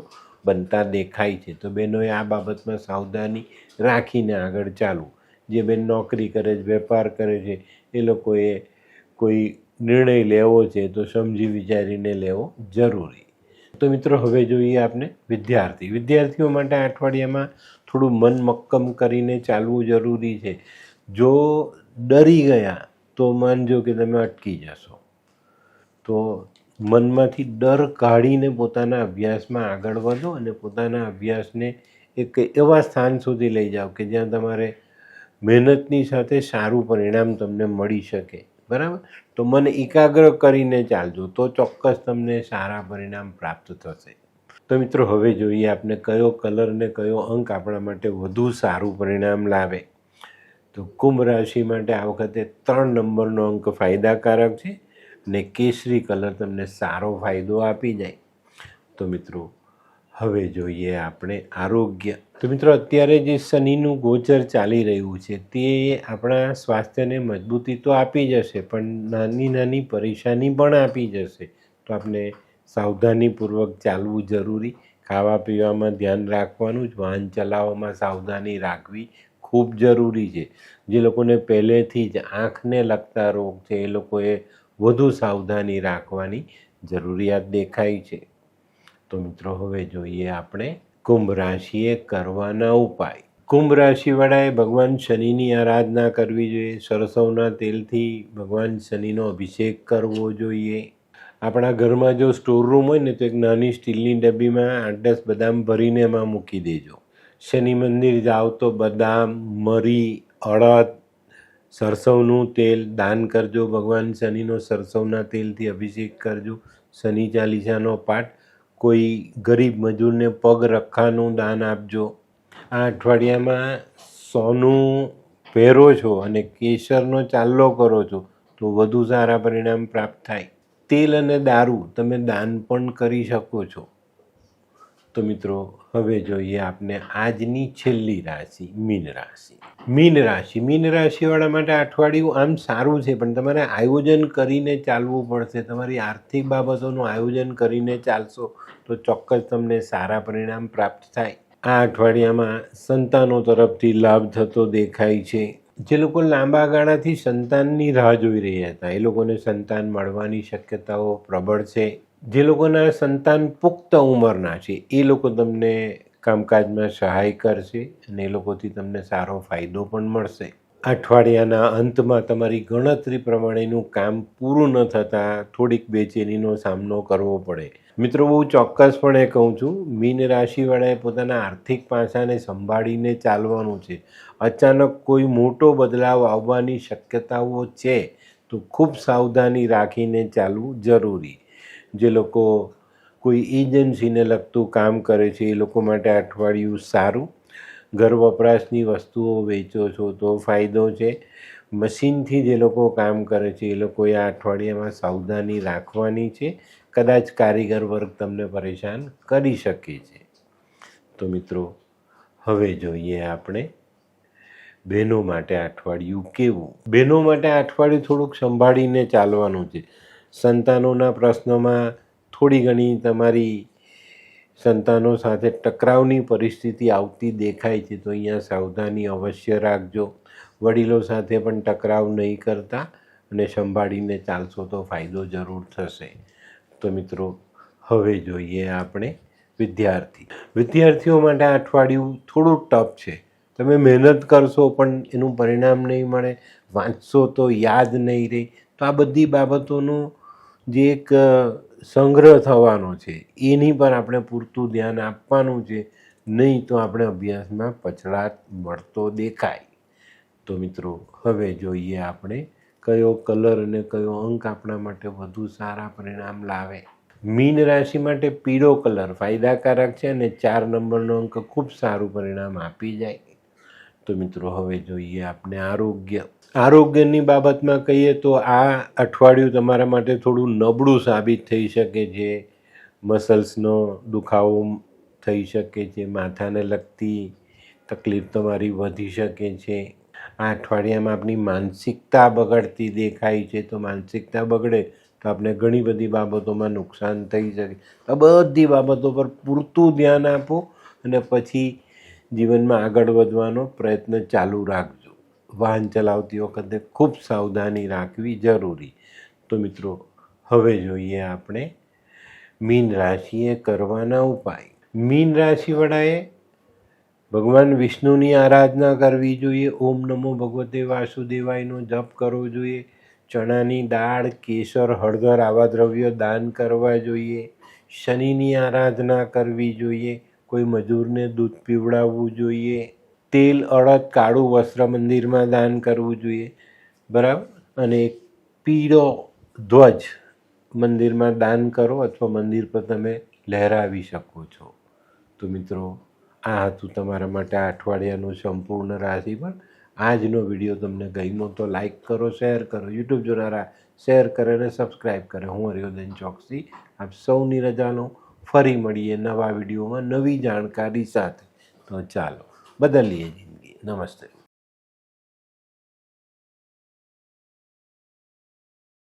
Speaker 1: બનતા દેખાય છે. તો બહેનોએ આ બાબતમાં સાવધાની રાખીને આગળ ચાલવું. જે બેન નોકરી કરે છે, વેપાર કરે છે, એ લોકોએ કોઈ નિર્ણય લેવો છે તો સમજી વિચારીને લેવો જરૂરી. તો મિત્રો, હવે જોઈએ આપણે વિદ્યાર્થીઓ માટે આ અઠવાડિયામાં થોડું મન મક્કમ કરીને ચાલવું જરૂરી છે. જો ડરી ગયા તો માનજો કે તમે અટકી જશો. તો મનમાંથી ડર કાઢીને પોતાના અભ્યાસમાં આગળ વધો અને પોતાના અભ્યાસને એક એવા સ્થાન સુધી લઈ જાઓ કે જ્યાં તમારે મહેનતની સાથે સારું પરિણામ તમને મળી શકે. બરાબર? તો મન એકાગ્ર કરીને ચાલજો તો ચોક્કસ તમને સારા પરિણામ પ્રાપ્ત થશે. તો મિત્રો, હવે જોઈએ આપણે કયો કલર ને કયો અંક આપણા માટે વધુ સારું પરિણામ લાવે. તો કુંભ રાશિ માટે આ વખતે 3 નંબરનો અંક ફાયદાકારક છે ને કેસરી કલર તમને સારો ફાયદો આપી જાય. તો મિત્રો, હવે જોઈએ આપણે આરોગ્ય. તો મિત્રો, અત્યારે જે શનિનું ગોચર ચાલી રહ્યું છે તે આપણા સ્વાસ્થ્યને મજબૂતી તો આપી જશે, પણ નાની નાની પરેશાની પણ આપી જશે. તો આપણે સાવધાનીપૂર્વક ચાલવું જરૂરી. ખાવા પીવામાં ધ્યાન રાખવાનું જ, વાહન ચલાવવામાં સાવધાની રાખવી ખૂબ જરૂરી છે. જે લોકોને પહેલેથી જ આંખને લગતા રોગ છે એ લોકોએ વધુ સાવધાની રાખવાની જરૂરિયાત દેખાય છે. તો મિત્રો, હવે જોઈએ આપણે કુંભ રાશિએ કરવાના ઉપાય. કુંભ રાશિવાળાએ ભગવાન શનિની આરાધના કરવી જોઈએ. સરસવના તેલથી ભગવાન શનિનો અભિષેક કરવો જોઈએ. આપણા ઘરમાં જો સ્ટોર રૂમ હોય ને તો એક નાની સ્ટીલની ડબ્બીમાં 8-10 બદામ ભરીને એમાં મૂકી દેજો. શનિ મંદિર જાઓ તો બદામ, મરી, અડદ, સરસવનું તેલ દાન કરજો. ભગવાન શનિનો સરસવના તેલથી અભિષેક કરજો. શનિ ચાલીસાનો પાઠ, કોઈ ગરીબ મજૂરને પગ રખાનું દાન આપજો. આ અઠવાડિયામાં સોનું પહેરો છો અને કેસરનો ચાલ્લો કરો છો તો વધુ સારા પરિણામ પ્રાપ્ત થાય. તેલ અને દારૂ તમે દાન પણ કરી શકો છો. તો મિત્રો, હવે જોઈએ આપણે આજની છેલ્લી રાશિ મીન રાશિ. મીન રાશિવાળા માટે અઠવાડિયું આમ સારું છે, પણ તમારે આયોજન કરીને ચાલવું પડશે. તમારી આર્થિક બાબતોનું આયોજન કરીને ચાલશો તો ચોક્કસ તમને સારા પરિણામ પ્રાપ્ત થાય. આ અઠવાડિયામાં સંતાનો તરફથી લાભ થતો દેખાય છે. જે લોકો લાંબા ગાળાથી સંતાનની રાહ જોઈ રહ્યા હતા એ લોકોને સંતાન મળવાની શક્યતાઓ પ્રબળ છે. જે લોકોના સંતાન પુખ્ત ઉંમરના છે એ લોકો તમને કામકાજમાં સહાય કરશે અને એ લોકોથી તમને સારો ફાયદો પણ મળશે. અઠવાડિયાના અંતમાં તમારી ગણતરી પ્રમાણેનું કામ પૂરું ન થતાં થોડીક બેચેનીનો સામનો કરવો પડે. મિત્રો, બહુ ચોક્કસપણે કહું છું, મીન રાશિવાળાએ પોતાના આર્થિક પાસાને સંભાળીને ચાલવાનું છે. અચાનક કોઈ મોટો બદલાવ આવવાની શક્યતાઓ છે તો ખૂબ સાવધાની રાખીને ચાલવું જરૂરી. જે લોકો કોઈ એજન્સીને લગતું કામ કરે છે એ લોકો માટે અઠવાડિયું સારું. ઘર વપરાશની વસ્તુઓ વેચો છો તો ફાયદો છે. મશીનથી જે લોકો કામ કરે છે એ લોકોએ આ અઠવાડિયામાં સાવધાની રાખવાની છે. કદાચ કારીગર વર્ગ તમને પરેશાન કરી શકે છે. તો મિત્રો, હવે જોઈએ આપણે બહેનો માટે અઠવાડિયું કેવું. બહેનો માટે અઠવાડિયું થોડુંક સંભાળીને ચાલવાનું છે. સંતાનોના પ્રશ્નોમાં થોડી ઘણી તમારી સંતાનો સાથે ટકરાવની પરિસ્થિતિ આવતી દેખાય છે તો અહીંયા સાવધાની અવશ્ય રાખજો. વડીલો સાથે પણ ટકરાવ નહીં કરતા અને સંભાળીને ચાલશો તો ફાયદો જરૂર થશે. તો મિત્રો હવે જોઈએ આપણે વિદ્યાર્થીઓ માટે આ અઠવાડિયું થોડું ટફ છે. તમે મહેનત કરશો પણ એનું પરિણામ નહીં મળે, વાંચશો તો યાદ નહીં રહે. તો આ બધી બાબતોનું જે એક સંગ્રહ થવાનો છે એની પર આપણે પૂરતું ધ્યાન આપવાનું છે, નહીં તો આપણે અભ્યાસમાં પછડાટ મળતો દેખાય. તો મિત્રો હવે જોઈએ આપણે કયો કલર અને કયો અંક આપણા માટે વધુ સારા પરિણામ લાવે. મીન રાશિ માટે પીળો કલર ફાયદાકારક છે અને 4 નંબરનો અંક ખૂબ સારું પરિણામ આપી જાય. તો મિત્રો હવે જોઈએ આપણે આરોગ્યની બાબતમાં કહીએ તો આ અઠવાડિયું તમારા માટે થોડું નબળું સાબિત થઈ શકે છે. મસલ્સનો દુખાવો થઈ શકે છે, માથાને લગતી તકલીફ તમારી વધી શકે છે. આ અઠવાડિયામાં આપણી માનસિકતા બગડતી દેખાય છે. તો માનસિકતા બગડે તો આપણે ઘણી બધી બાબતોમાં નુકસાન થઈ શકે. આ બધી બાબતો પર પૂરતું ધ્યાન આપો અને પછી જીવનમાં આગળ વધવાનો પ્રયત્ન ચાલુ રાખજો. વાહન ચલાવતી વખતે ખૂબ સાવધાની રાખવી જરૂરી. તો મિત્રો હવે જોઈએ આપણે મીન રાશિએ કરવાના ઉપાય. મીન રાશિવાળાએ ભગવાન વિષ્ણુની આરાધના કરવી જોઈએ. ઓમ નમો ભગવતે વાસુદેવાયનો જપ કરવો જોઈએ. ચણાની દાળ, કેસર, હળદર આવા દ્રવ્યો દાન કરવા જોઈએ. શનિની આરાધના કરવી જોઈએ. કોઈ મજૂરને દૂધ પીવડાવવું જોઈએ. તેલ, અડદ, કાળું વસ્ત્ર મંદિરમાં દાન કરવું જોઈએ. બરાબર. અને એક પીળો ધ્વજ મંદિરમાં દાન કરો અથવા મંદિર પર તમે લહેરાવી શકો છો. તો મિત્રો આ હતું તમારા માટે આ અઠવાડિયાનું સંપૂર્ણ રાશિફળ. આજનો વિડીયો તમને ગમ્યો તો લાઈક કરો, શેર કરો. યુટ્યુબ જોનારા શેર કરે અને સબસ્ક્રાઈબ કરે. હું હરિવર્ધન ચોકસી આપ સૌની રજાનો. ફરી મળીએ નવા વિડીયોમાં નવી જાણકારી સાથે. તો ચાલો બદલીએ જિંદગી. નમસ્તે.